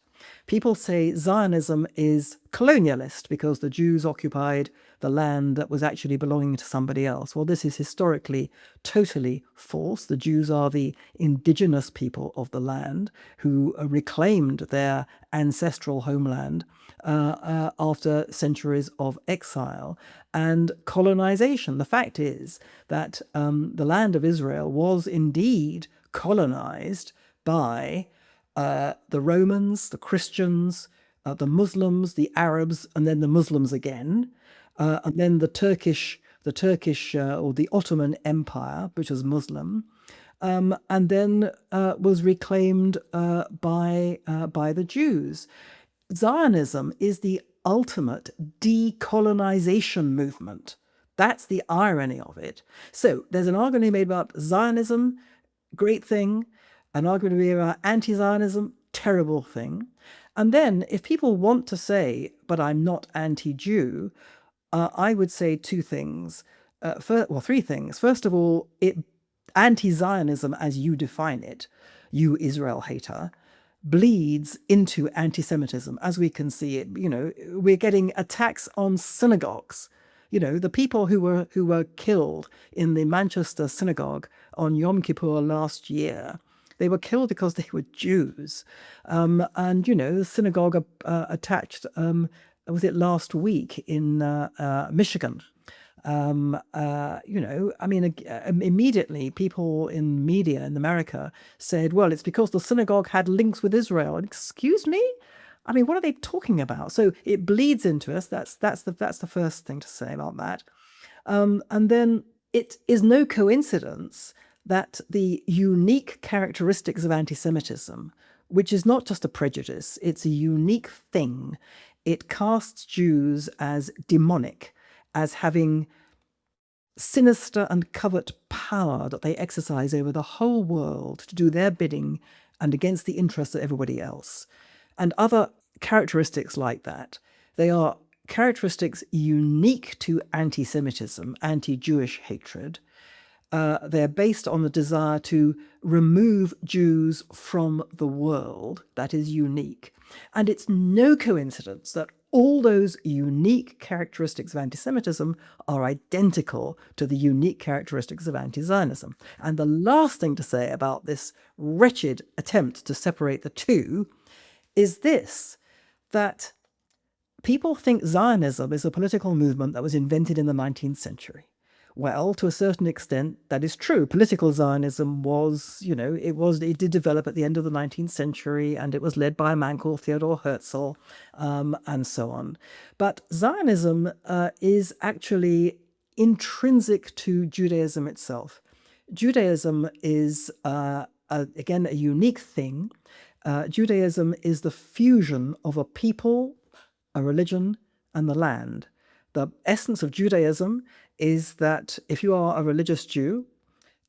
People say Zionism is colonialist because the Jews occupied the land that was actually belonging to somebody else. Well, this is historically totally false. The Jews are the indigenous people of the land who reclaimed their ancestral homeland after centuries of exile and colonization. The fact is that the land of Israel was indeed colonized by the Romans, the Christians, the Muslims, the Arabs, and then the Muslims again, and then the Turkish or the Ottoman Empire, which was Muslim, and then was reclaimed by the Jews. Zionism is the ultimate decolonization movement. That's the irony of it. So there's an argument made about Zionism, great thing, an argument made about anti-Zionism, terrible thing. And then if people want to say, but I'm not anti-Jew, I would say two things. Three things. First of all, anti-Zionism, as you define it, you Israel hater, bleeds into anti-Semitism, as we can see it. We're getting attacks on synagogues. The people who were killed in the Manchester synagogue on Yom Kippur last year, They were killed because they were Jews. And, the synagogue attached, was it last week in Michigan? Immediately people in media in America said, well, it's because the synagogue had links with Israel. Excuse me? I mean, what are they talking about? So it bleeds into us. That's the first thing to say about that. And then it is no coincidence that the unique characteristics of anti-Semitism, which is not just a prejudice, it's a unique thing. It casts Jews as demonic, as having sinister and covert power that they exercise over the whole world to do their bidding and against the interests of everybody else. And other characteristics like that, they are characteristics unique to anti-Semitism, anti-Jewish hatred. They're based on the desire to remove Jews from the world. That is unique. And it's no coincidence that all those unique characteristics of anti-Semitism are identical to the unique characteristics of anti-Zionism. And the last thing to say about this wretched attempt to separate the two is this, that people think Zionism is a political movement that was invented in the 19th century. Well, to a certain extent, that is true. Political Zionism was, it did develop at the end of the 19th century, and it was led by a man called Theodor Herzl, and so on. But Zionism is actually intrinsic to Judaism itself. Judaism is, again, a unique thing. Judaism is the fusion of a people, a religion, and the land. The essence of Judaism is that if you are a religious Jew,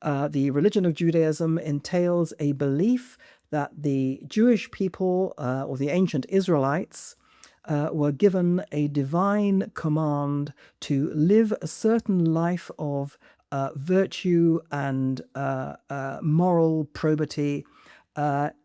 the religion of Judaism entails a belief that the Jewish people or the ancient Israelites were given a divine command to live a certain life of virtue and moral probity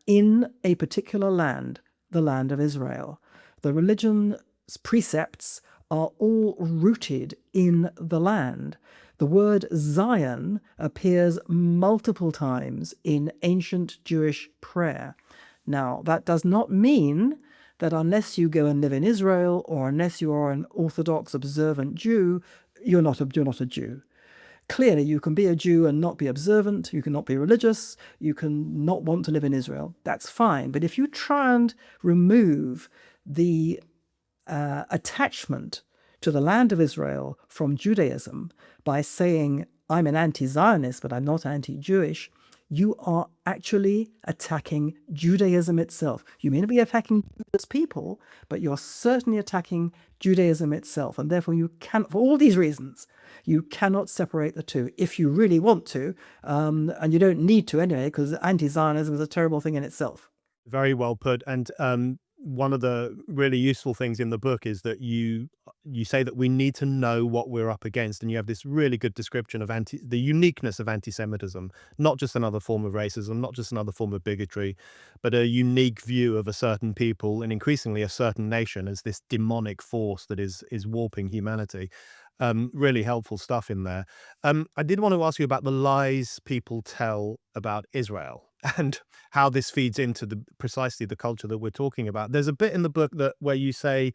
in a particular land, the land of Israel. The religion's precepts are all rooted in the land. The word Zion appears multiple times in ancient Jewish prayer. Now, that does not mean that unless you go and live in Israel, or unless you are an Orthodox observant Jew, you're not a Jew. Clearly, you can be a Jew and not be observant, you can not be religious, you can not want to live in Israel. That's fine. But if you try and remove the attachment to the land of Israel from Judaism by saying, I'm an anti-Zionist, but I'm not anti-Jewish, you are actually attacking Judaism itself. You may not be attacking Jewish people, but you're certainly attacking Judaism itself. And therefore, you can, for all these reasons, you cannot separate the two if you really want to. And you don't need to anyway, because anti-Zionism is a terrible thing in itself. Very well put. And one of the really useful things in the book is that you say that we need to know what we're up against, and you have this really good description of the uniqueness of anti-Semitism, not just another form of racism, not just another form of bigotry, but a unique view of a certain people and increasingly a certain nation as this demonic force that is warping humanity. Really helpful stuff in there. I did want to ask you about the lies people tell about Israel and how this feeds into precisely the culture that we're talking about. There's a bit in the book where you say,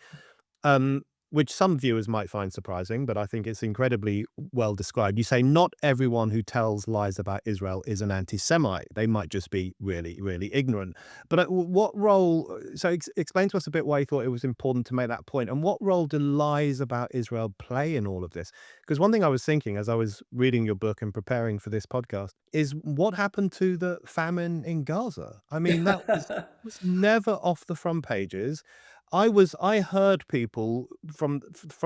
which some viewers might find surprising, but I think it's incredibly well described. You say not everyone who tells lies about Israel is an anti-Semite. They might just be really, really ignorant. But what role, so explain to us a bit why you thought it was important to make that point, and what role do lies about Israel play in all of this? Because one thing I was thinking as I was reading your book and preparing for this podcast is what happened to the famine in Gaza? I mean, that was never off the front pages. I heard people from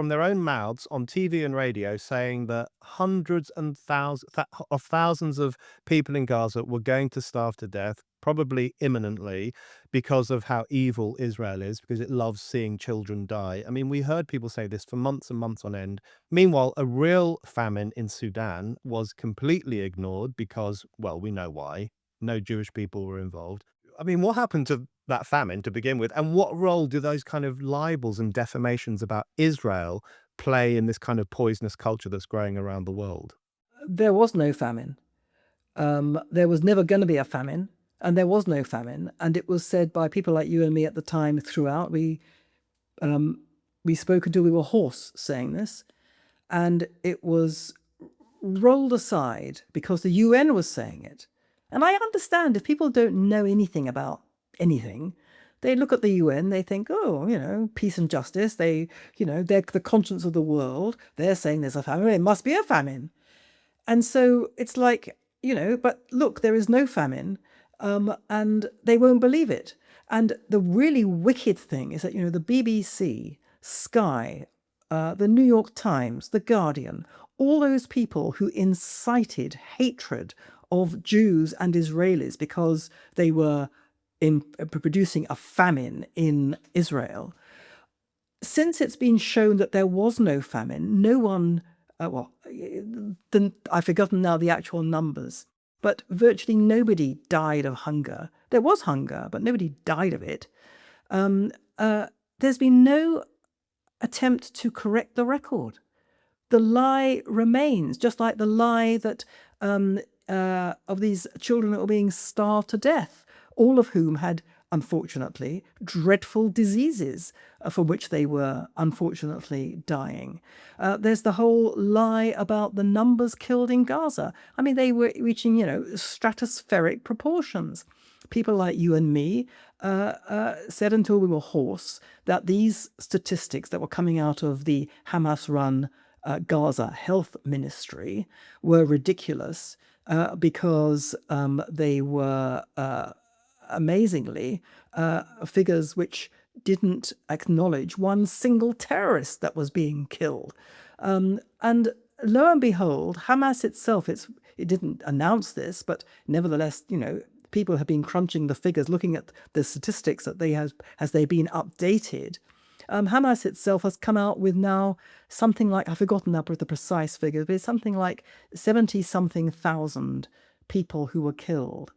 their own mouths on TV and radio saying that hundreds and thousands of people in Gaza were going to starve to death, probably imminently, because of how evil Israel is, because it loves seeing children die. I mean, we heard people say this for months and months on end. Meanwhile, a real famine in Sudan was completely ignored because, well, we know why. No Jewish people were involved. I mean, what happened to that famine to begin with? And what role do those kind of libels and defamations about Israel play in this kind of poisonous culture that's growing around the world? There was no famine. There was never going to be a famine. and there was no famine. And it was said by people like you and me at the time throughout. We spoke until we were hoarse saying this, and it was rolled aside because the UN was saying it. And I understand if people don't know anything about anything, they look at the UN, they think, oh, peace and justice. They're the conscience of the world. They're saying there's a famine. There must be a famine. And so it's like, but look, there is no famine, and they won't believe it. And the really wicked thing is that, the BBC, Sky, the New York Times, The Guardian, all those people who incited hatred of Jews and Israelis because they were producing a famine in Israel. Since it's been shown that there was no famine, no one, I've forgotten now the actual numbers, but virtually nobody died of hunger. There was hunger, but nobody died of it. There's been no attempt to correct the record. The lie remains, just like the lie that of these children that were being starved to death, all of whom had, unfortunately, dreadful diseases from which they were unfortunately dying. There's the whole lie about the numbers killed in Gaza. I mean, they were reaching, stratospheric proportions. People like you and me said until we were hoarse that these statistics that were coming out of the Hamas-run Gaza Health Ministry were ridiculous because they were amazingly figures which didn't acknowledge one single terrorist that was being killed. And lo and behold, Hamas itself, it didn't announce this, but nevertheless, people have been crunching the figures, looking at the statistics that as they've been updated. Hamas itself has come out with now something like, I've forgotten now the precise figure, but it's something like 70-something thousand people who were killed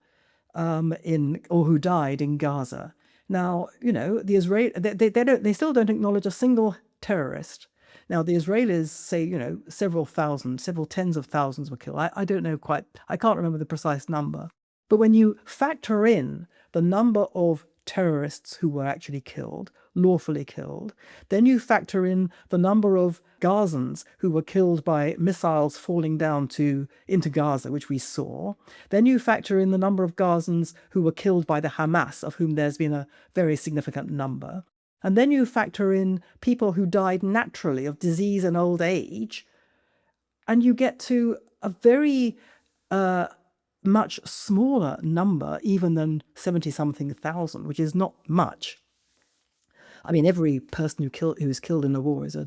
or who died in Gaza. Now, they still don't acknowledge a single terrorist. Now, the Israelis say, several thousand, several tens of thousands were killed. I don't know quite, I can't remember the precise number. But when you factor in the number of terrorists who were actually killed, lawfully killed, then you factor in the number of Gazans who were killed by missiles falling down into Gaza, which we saw. Then you factor in the number of Gazans who were killed by the Hamas, of whom there's been a very significant number. And then you factor in people who died naturally of disease and old age, and you get to a very much smaller number even than 70-something thousand, which is not much. I mean, every person who's killed in a war is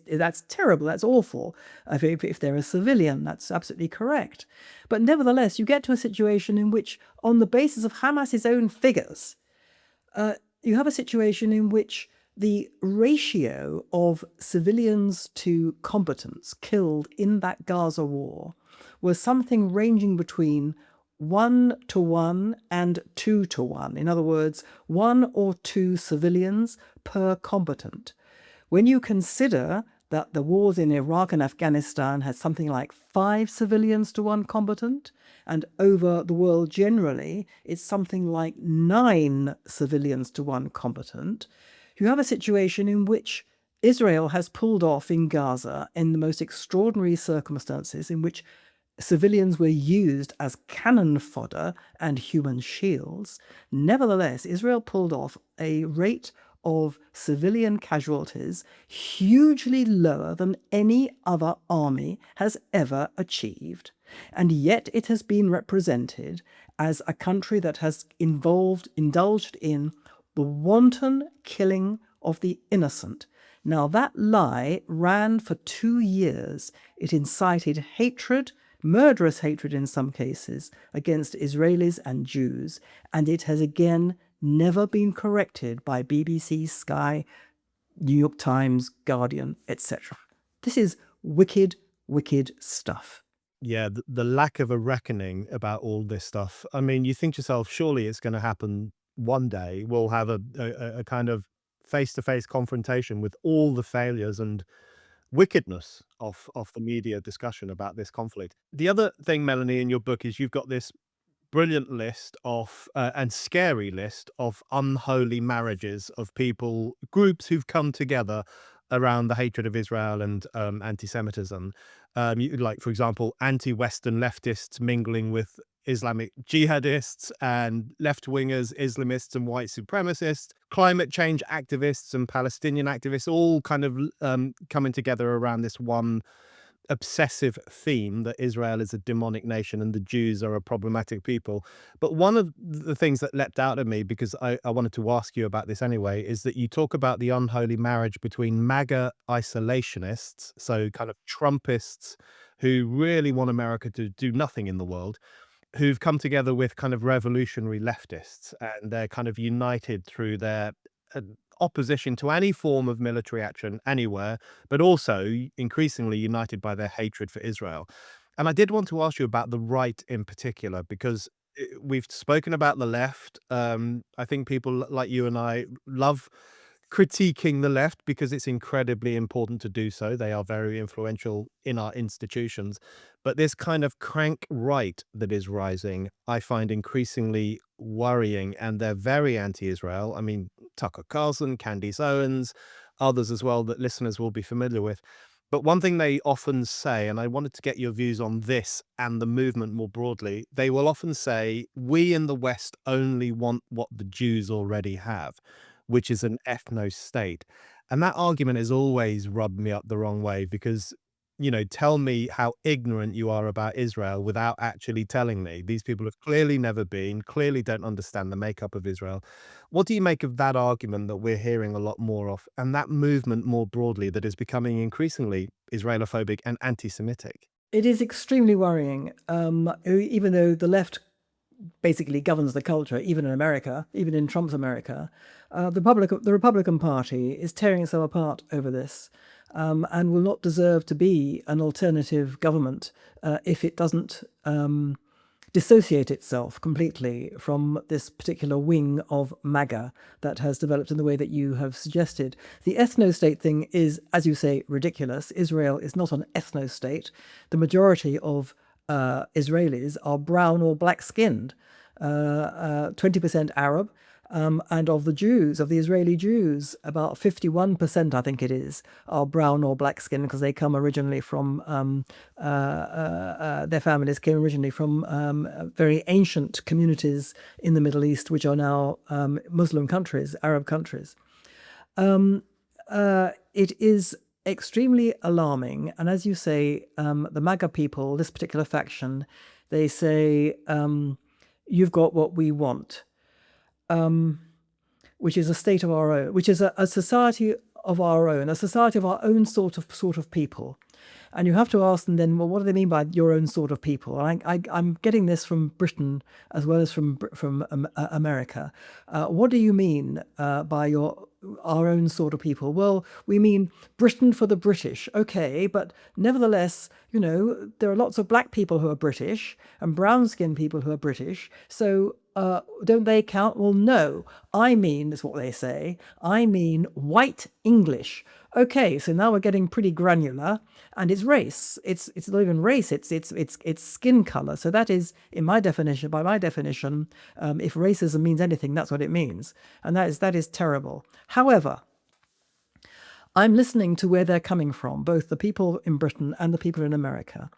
that's terrible. That's awful. If they're a civilian, that's absolutely correct. But nevertheless, you get to a situation in which, on the basis of Hamas's own figures, you have a situation in which the ratio of civilians to combatants killed in that Gaza war was something ranging between 1-to-1 and 2-to-1. In other words, 1 or 2 civilians per combatant. When you consider that the wars in Iraq and Afghanistan had something like 5 civilians to 1 combatant, and over the world generally, it's something like 9 civilians to 1 combatant, you have a situation in which Israel has pulled off in Gaza in the most extraordinary circumstances, in which civilians were used as cannon fodder and human shields. Nevertheless, Israel pulled off a rate of civilian casualties hugely lower than any other army has ever achieved. And yet it has been represented as a country that has indulged in the wanton killing of the innocent. Now, that lie ran for 2 years. It incited hatred, murderous hatred in some cases, against Israelis and Jews, and it has again never been corrected by BBC, Sky, New York Times, Guardian, etc. This is wicked, wicked stuff. Yeah, the lack of a reckoning about all this stuff. I mean, you think to yourself, surely it's going to happen one day. We'll have a kind of face-to-face confrontation with all the failures and wickedness of the media discussion about this conflict. The other thing, Melanie, in your book is you've got this brilliant list of and scary list of unholy marriages of people, groups who've come together around the hatred of Israel and anti-Semitism. Like, for example, anti-Western leftists mingling with Islamic jihadists and left-wingers, Islamists and white supremacists, climate change activists and Palestinian activists, all kind of coming together around this one obsessive theme that Israel is a demonic nation and the Jews are a problematic people. But one of the things that leapt out at me, because I wanted to ask you about this anyway, is that you talk about the unholy marriage between MAGA isolationists, so kind of Trumpists who really want America to do nothing in the world, who've come together with kind of revolutionary leftists, and they're kind of united through their uh, opposition to any form of military action anywhere, but also increasingly united by their hatred for Israel. And I did want to ask you about the right in particular, because we've spoken about the left. I think people like you and I love critiquing the left because it's incredibly important to do so. They are very influential in our institutions. But this kind of crank right that is rising, I find increasingly worrying, and they're very anti-Israel. I mean, Tucker Carlson, Candace Owens, others as well that listeners will be familiar with. But one thing they often say, and I wanted to get your views on this and the movement more broadly, they will often say, we in the West only want what the Jews already have, which is an ethno state. And that argument has always rubbed me up the wrong way because, tell me how ignorant you are about Israel without actually telling me. These people have clearly never been, clearly don't understand the makeup of Israel. What do you make of that argument that we're hearing a lot more of, and that movement more broadly that is becoming increasingly Israelophobic and anti-Semitic? It is extremely worrying, even though the left basically governs the culture, even in America, even in Trump's America. The Republican Party is tearing itself apart over this, and will not deserve to be an alternative government if it doesn't dissociate itself completely from this particular wing of MAGA that has developed in the way that you have suggested. The ethno-state thing is, as you say, ridiculous. Israel is not an ethno-state. The majority of Israelis are brown or black-skinned, 20% Arab, and of the Jews, of the Israeli Jews, about 51%, I think it is, are brown or black skinned because they come originally from, their families came originally from very ancient communities in the Middle East, which are now Muslim countries, Arab countries. It is extremely alarming. And as you say, the MAGA people, this particular faction, they say, you've got what we want. Which is a state of our own, which is a society of our own, a society of our own sort of people. And you have to ask them then, well, what do they mean by your own sort of people? And I'm getting this from Britain as well as from America. What do you mean by our own sort of people? Well, we mean Britain for the British. Okay, but nevertheless, there are lots of black people who are British and brown-skinned people who are British. So don't they count? Well, no. I mean, that's what they say. I mean white English. Okay, so now we're getting pretty granular, and it's race. It's not even race. It's skin color. So that is, in my definition, by my definition, if racism means anything, that's what it means, and that is terrible. However, I'm listening to where they're coming from, both the people in Britain and the people in America,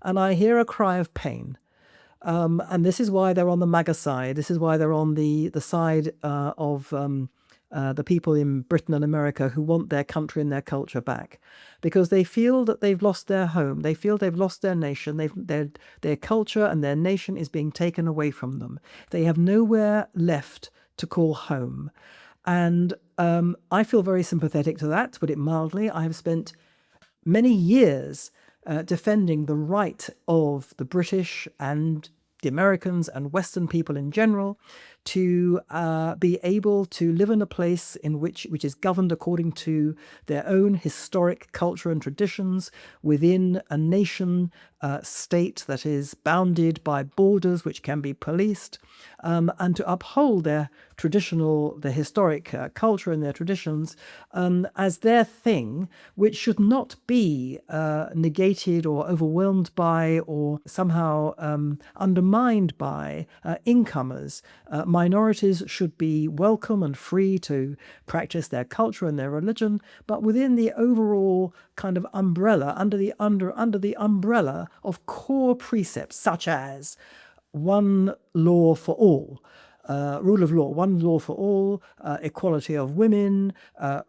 and I hear a cry of pain. And this is why they're on the MAGA side. This is why they're on the side of the people in Britain and America who want their country and their culture back, because they feel that they've lost their home. They feel they've lost their nation. Their culture and their nation is being taken away from them. They have nowhere left to call home. And I feel very sympathetic to that, to put it mildly. I have spent many years defending the right of the British and the Americans and Western people in general to be able to live in a place which is governed according to their own historic culture and traditions within a nation state that is bounded by borders which can be policed, and to uphold their historic culture and their traditions as their thing, which should not be negated or overwhelmed by or somehow undermined by incomers. Minorities should be welcome and free to practice their culture and their religion, but within the overall kind of umbrella, under the umbrella of core precepts such as one law for all, rule of law, one law for all, equality of women,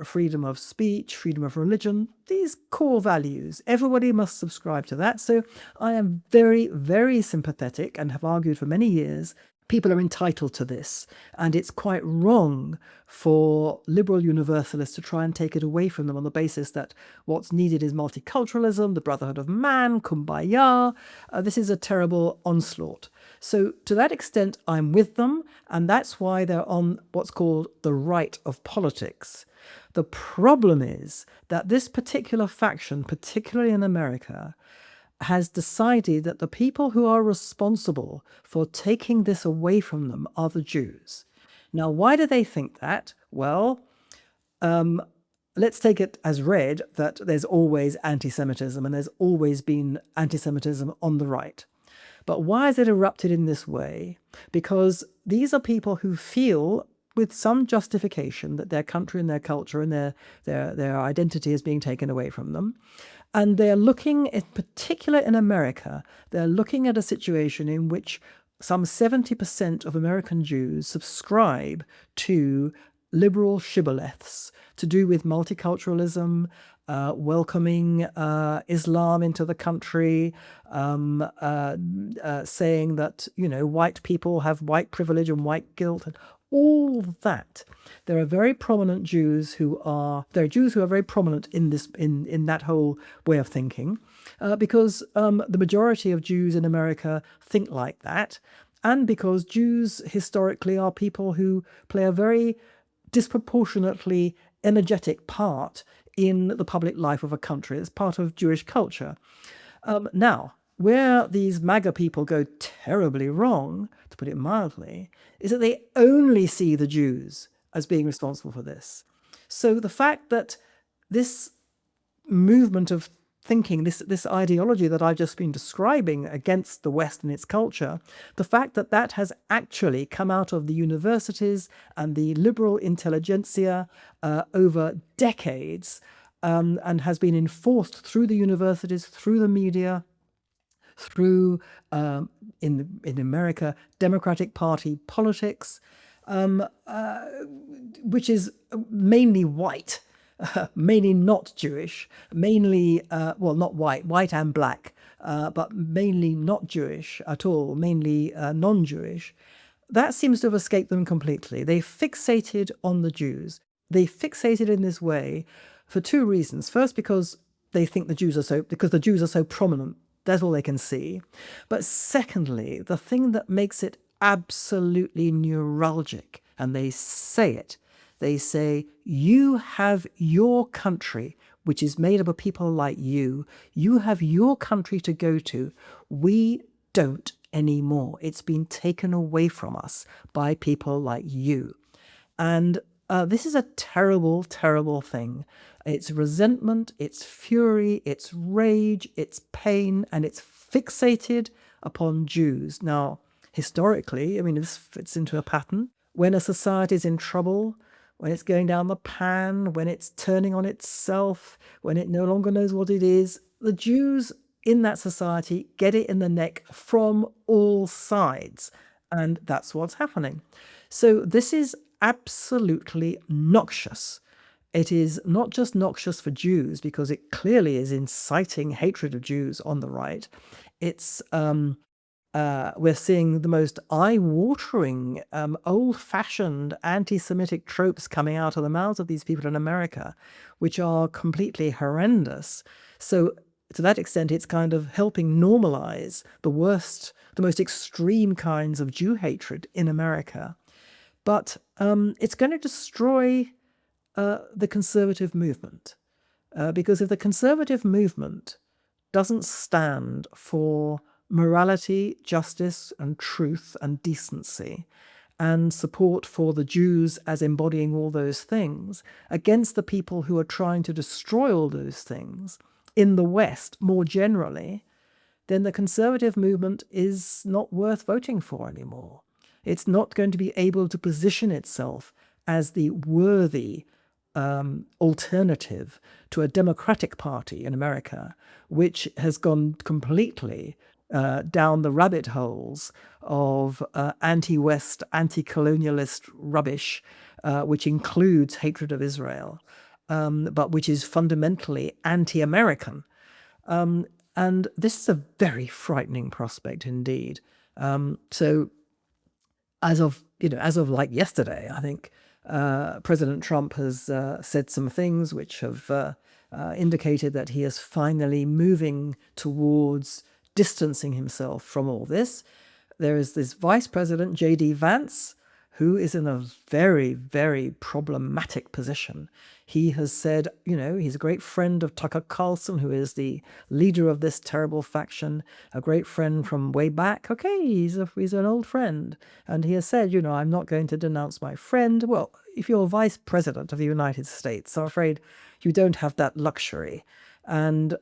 freedom of speech, freedom of religion, these core values. Everybody must subscribe to that. So I am very, very sympathetic and have argued for many years people are entitled to this, and it's quite wrong for liberal universalists to try and take it away from them on the basis that what's needed is multiculturalism, the brotherhood of man, kumbaya. This is a terrible onslaught. So to that extent, I'm with them, and that's why they're on what's called the right of politics. The problem is that this particular faction, particularly in America, has decided that the people who are responsible for taking this away from them are the Jews. Now, why do they think that? Well, let's take it as read that there's always anti-Semitism and there's always been anti-Semitism on the right. But why has it erupted in this way? Because these are people who feel with some justification that their country and their culture and their identity is being taken away from them. And they're looking, in particular in America, they're looking at a situation in which some 70% of American Jews subscribe to liberal shibboleths to do with multiculturalism, welcoming Islam into the country, saying that, white people have white privilege and white guilt, and all that. There are very prominent Jews who are very prominent in this in that whole way of thinking, because the majority of Jews in America think like that, and because Jews historically are people who play a very disproportionately energetic part in the public life of a country. It's part of Jewish culture. Now, where these MAGA people go terribly wrong, to put it mildly, is that they only see the Jews as being responsible for this. So the fact that this movement of thinking, this ideology that I've just been describing against the West and its culture, the fact that that has actually come out of the universities and the liberal intelligentsia over decades, and has been enforced through the universities, through the media, through, in America, Democratic Party politics, which is mainly white, mainly not Jewish, mainly, not white and black, but mainly not Jewish at all, mainly non-Jewish. That seems to have escaped them completely. They fixated on the Jews. They fixated in this way for two reasons. First, because they think the Jews are so prominent. That's all they can see. But secondly, the thing that makes it absolutely neuralgic, and they say, you have your country, which is made up of people like you. You have your country to go to. We don't anymore. It's been taken away from us by people like you. And this is a terrible, terrible thing. It's resentment, it's fury, it's rage, it's pain, and it's fixated upon Jews. Now, historically, this fits into a pattern. When a society is in trouble, when it's going down the pan, when it's turning on itself, when it no longer knows what it is, the Jews in that society get it in the neck from all sides. And that's what's happening. So this is absolutely noxious. It is not just noxious for Jews, because it clearly is inciting hatred of Jews on the right. It's we're seeing the most eye-watering, old-fashioned anti-Semitic tropes coming out of the mouths of these people in America, which are completely horrendous. So to that extent, it's kind of helping normalize the worst, the most extreme kinds of Jew hatred in America. But it's going to destroy the conservative movement. Because if the conservative movement doesn't stand for morality, justice, and truth and decency, and support for the Jews as embodying all those things against the people who are trying to destroy all those things in the West more generally, then the conservative movement is not worth voting for anymore. It's not going to be able to position itself as the worthy alternative to a Democratic Party in America, which has gone completely down the rabbit holes of anti-West, anti-colonialist rubbish, which includes hatred of Israel, but which is fundamentally anti-American. And this is a very frightening prospect indeed. So as of like yesterday, I think President Trump has said some things which have indicated that he is finally moving towards distancing himself from all this. There is this Vice President, J.D. Vance, who is in a very, very problematic position. He has said, he's a great friend of Tucker Carlson, who is the leader of this terrible faction, a great friend from way back. Okay, he's an old friend. And he has said, I'm not going to denounce my friend. Well, if you're vice president of the United States, I'm afraid you don't have that luxury. And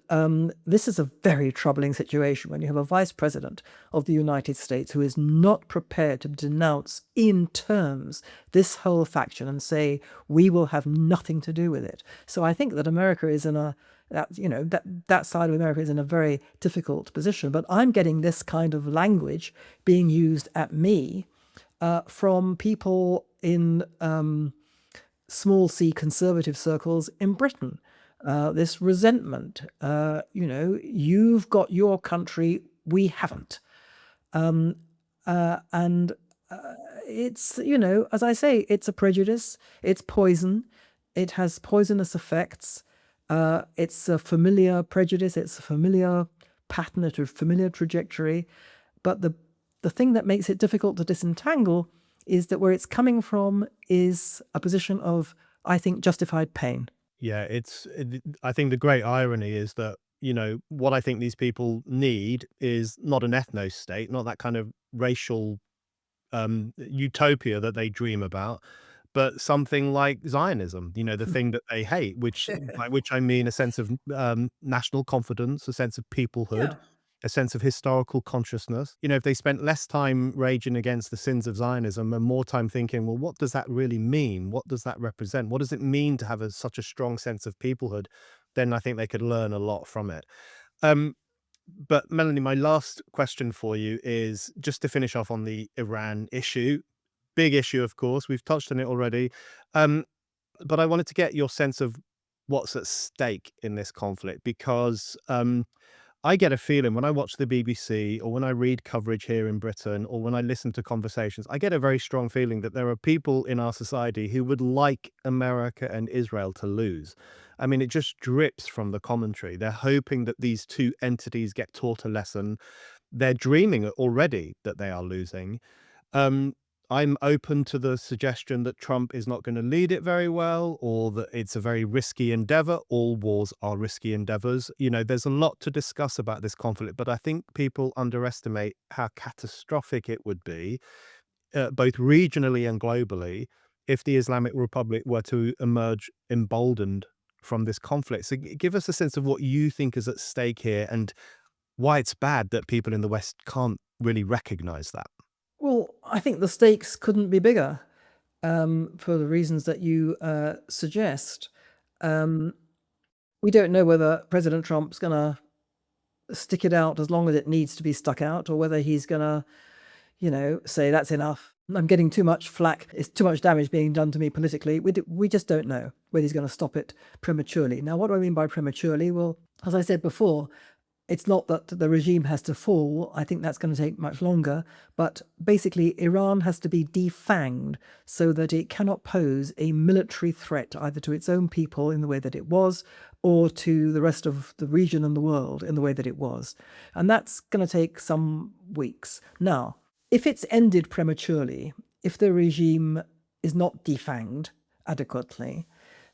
this is a very troubling situation when you have a vice president of the United States who is not prepared to denounce in terms this whole faction and say, we will have nothing to do with it. So I think that America is in that side of America is in a very difficult position. But I'm getting this kind of language being used at me from people in small c conservative circles in Britain. This resentment, you've got your country, we haven't. And it's, as I say, it's a prejudice, it's poison, it has poisonous effects. It's a familiar prejudice, it's a familiar pattern, a familiar trajectory. But the thing that makes it difficult to disentangle is that where it's coming from is a position of, I think, justified pain. Yeah, I think the great irony is that, what I think these people need is not an ethno state, not that kind of racial utopia that they dream about, but something like Zionism, the thing that they hate, by which I mean a sense of national confidence, a sense of peoplehood, Yeah. a sense of historical consciousness. If they spent less time raging against the sins of Zionism and more time thinking, well, what does that really mean? What does that represent? What does it mean to have such a strong sense of peoplehood? Then I think they could learn a lot from it. But Melanie, my last question for you is just to finish off on the Iran issue. Big issue, of course. We've touched on it already. But I wanted to get your sense of what's at stake in this conflict, because I get a feeling when I watch the BBC or when I read coverage here in Britain or when I listen to conversations, I get a very strong feeling that there are people in our society who would like America and Israel to lose. I mean, it just drips from the commentary. They're hoping that these two entities get taught a lesson. They're dreaming already that they are losing. Um, I'm open to the suggestion that Trump is not going to lead it very well, or that it's a very risky endeavor. All wars are risky endeavors. There's a lot to discuss about this conflict, but I think people underestimate how catastrophic it would be, both regionally and globally, if the Islamic Republic were to emerge emboldened from this conflict. So give us a sense of what you think is at stake here and why it's bad that people in the West can't really recognize that. Well, I think the stakes couldn't be bigger for the reasons that you suggest. We don't know whether President Trump's going to stick it out as long as it needs to be stuck out, or whether he's going to, say that's enough. I'm getting too much flack. It's too much damage being done to me politically. We just don't know whether he's going to stop it prematurely. Now, what do I mean by prematurely? Well, as I said before, it's not that the regime has to fall. I think that's going to take much longer. But basically, Iran has to be defanged so that it cannot pose a military threat either to its own people in the way that it was, or to the rest of the region and the world in the way that it was. And that's going to take some weeks. Now, if it's ended prematurely, if the regime is not defanged adequately,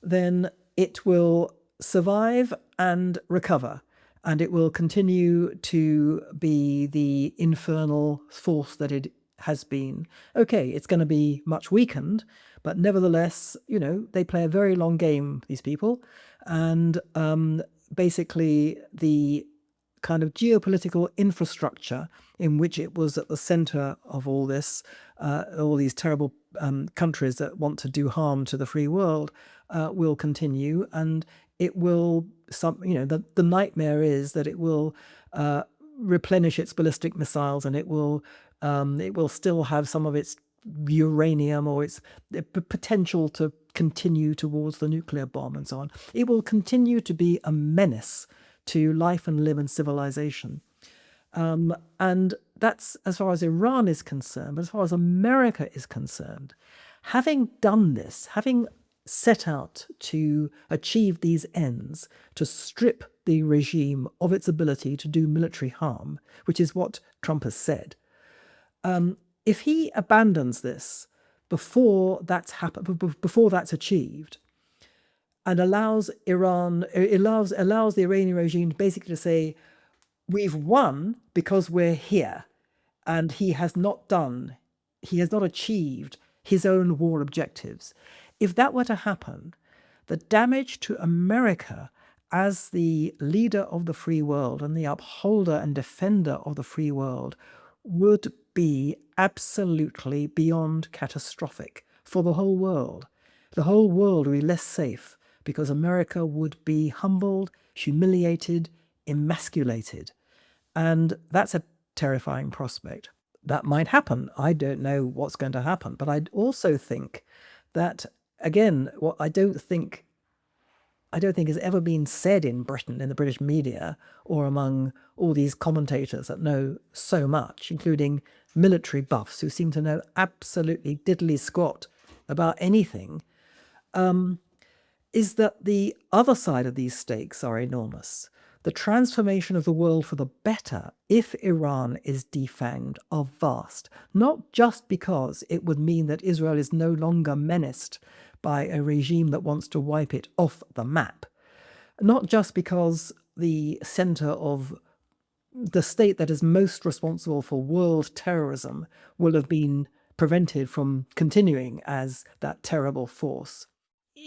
then it will survive and recover, and it will continue to be the infernal force that it has been. Okay, it's going to be much weakened, but nevertheless, they play a very long game, these people, and basically the kind of geopolitical infrastructure in which it was at the center of all this, all these terrible countries that want to do harm to the free world, will continue, and it will. The nightmare is that it will replenish its ballistic missiles, and it will still have some of its uranium or its potential to continue towards the nuclear bomb and so on. It will continue to be a menace to life and limb and civilization. And that's as far as Iran is concerned. But as far as America is concerned, having done this, having set out to achieve these ends, to strip the regime of its ability to do military harm, which is what Trump has said, if he abandons this before that's happened, before that's achieved, and allows the Iranian regime basically to say, we've won because we're here, and he has not achieved his own war objectives. If that were to happen, the damage to America as the leader of the free world and the upholder and defender of the free world would be absolutely beyond catastrophic for the whole world. The whole world would be less safe because America would be humbled, humiliated, emasculated. And that's a terrifying prospect. That might happen. I don't know what's going to happen. But I also think that, again, what I don't think has ever been said in Britain, in the British media, or among all these commentators that know so much, including military buffs who seem to know absolutely diddly squat about anything, is that the other side of these stakes are enormous. The transformation of the world for the better, if Iran is defanged, are vast, not just because it would mean that Israel is no longer menaced by a regime that wants to wipe it off the map, not just because the center of the state that is most responsible for world terrorism will have been prevented from continuing as that terrible force.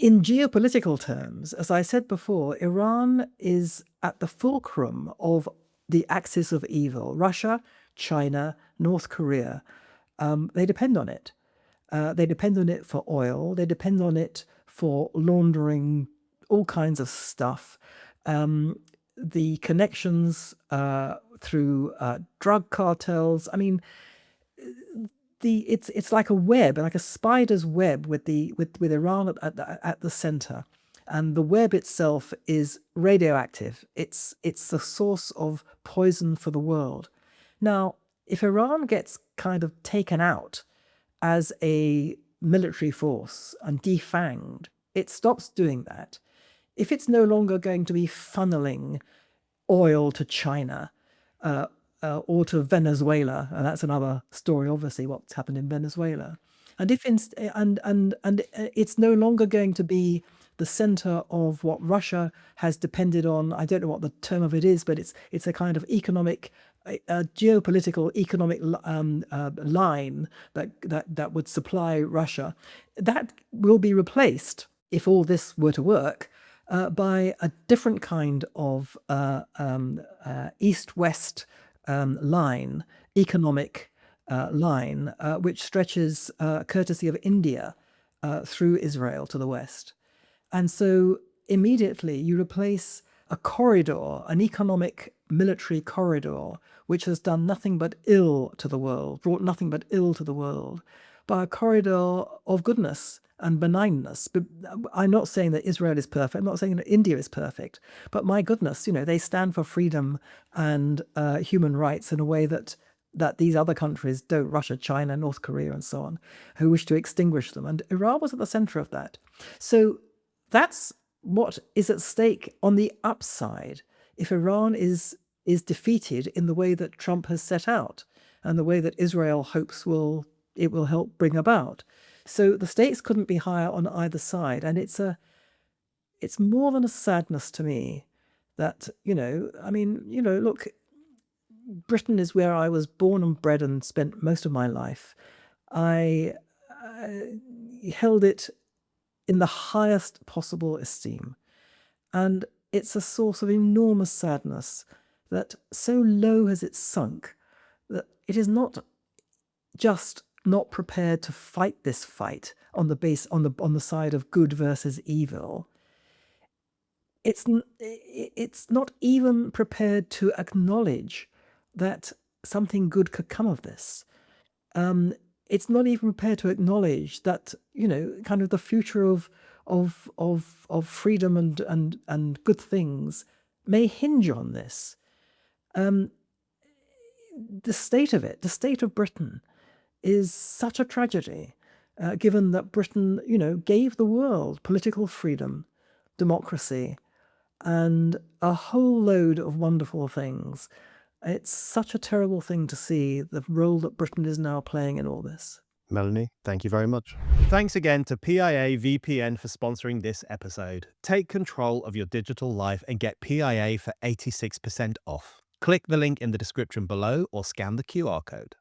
In geopolitical terms, as I said before, Iran is at the fulcrum of the axis of evil. Russia, China, North Korea, they depend on it. They depend on it for oil. They depend on it for laundering all kinds of stuff. The connections through drug cartels. I mean, it's like a web, like a spider's web with Iran at the center, and the web itself is radioactive. It's the source of poison for the world. Now, if Iran gets kind of taken out as a military force and defanged, it stops doing that. If it's no longer going to be funneling oil to China, or to Venezuela, and that's another story, obviously, what's happened in Venezuela. And if it's no longer going to be the center of what Russia has depended on. I don't know what the term of it is, but it's a kind of economic, geopolitical economic line that would supply Russia. That will be replaced, if all this were to work, by a different kind of east-west line, economic line, which stretches courtesy of India through Israel to the west. And so immediately you replace a corridor, an economic military corridor, which has done nothing but ill to the world, brought nothing but ill to the world, by a corridor of goodness and benignness. But I'm not saying that Israel is perfect. I'm not saying that India is perfect. But my goodness, they stand for freedom and human rights in a way that these other countries don't, Russia, China, North Korea, and so on, who wish to extinguish them. And Iran was at the center of that. So that's what is at stake on the upside if Iran is defeated in the way that Trump has set out and the way that Israel hopes it will help bring about. So the stakes couldn't be higher on either side. And it's more than a sadness to me that, look, Britain is where I was born and bred and spent most of my life. I held it in the highest possible esteem. And it's a source of enormous sadness that so low has it sunk that it is not just not prepared to fight this fight on the side of good versus evil. It's not even prepared to acknowledge that something good could come of this. It's not even prepared to acknowledge that, kind of the future of freedom and good things may hinge on this. The state of it, the state of Britain, is such a tragedy, given that Britain, gave the world political freedom, democracy, and a whole load of wonderful things. It's such a terrible thing to see the role that Britain is now playing in all this. Melanie, thank you very much. Thanks again to PIA VPN for sponsoring this episode. Take control of your digital life and get PIA for 86% off. Click the link in the description below or scan the QR code.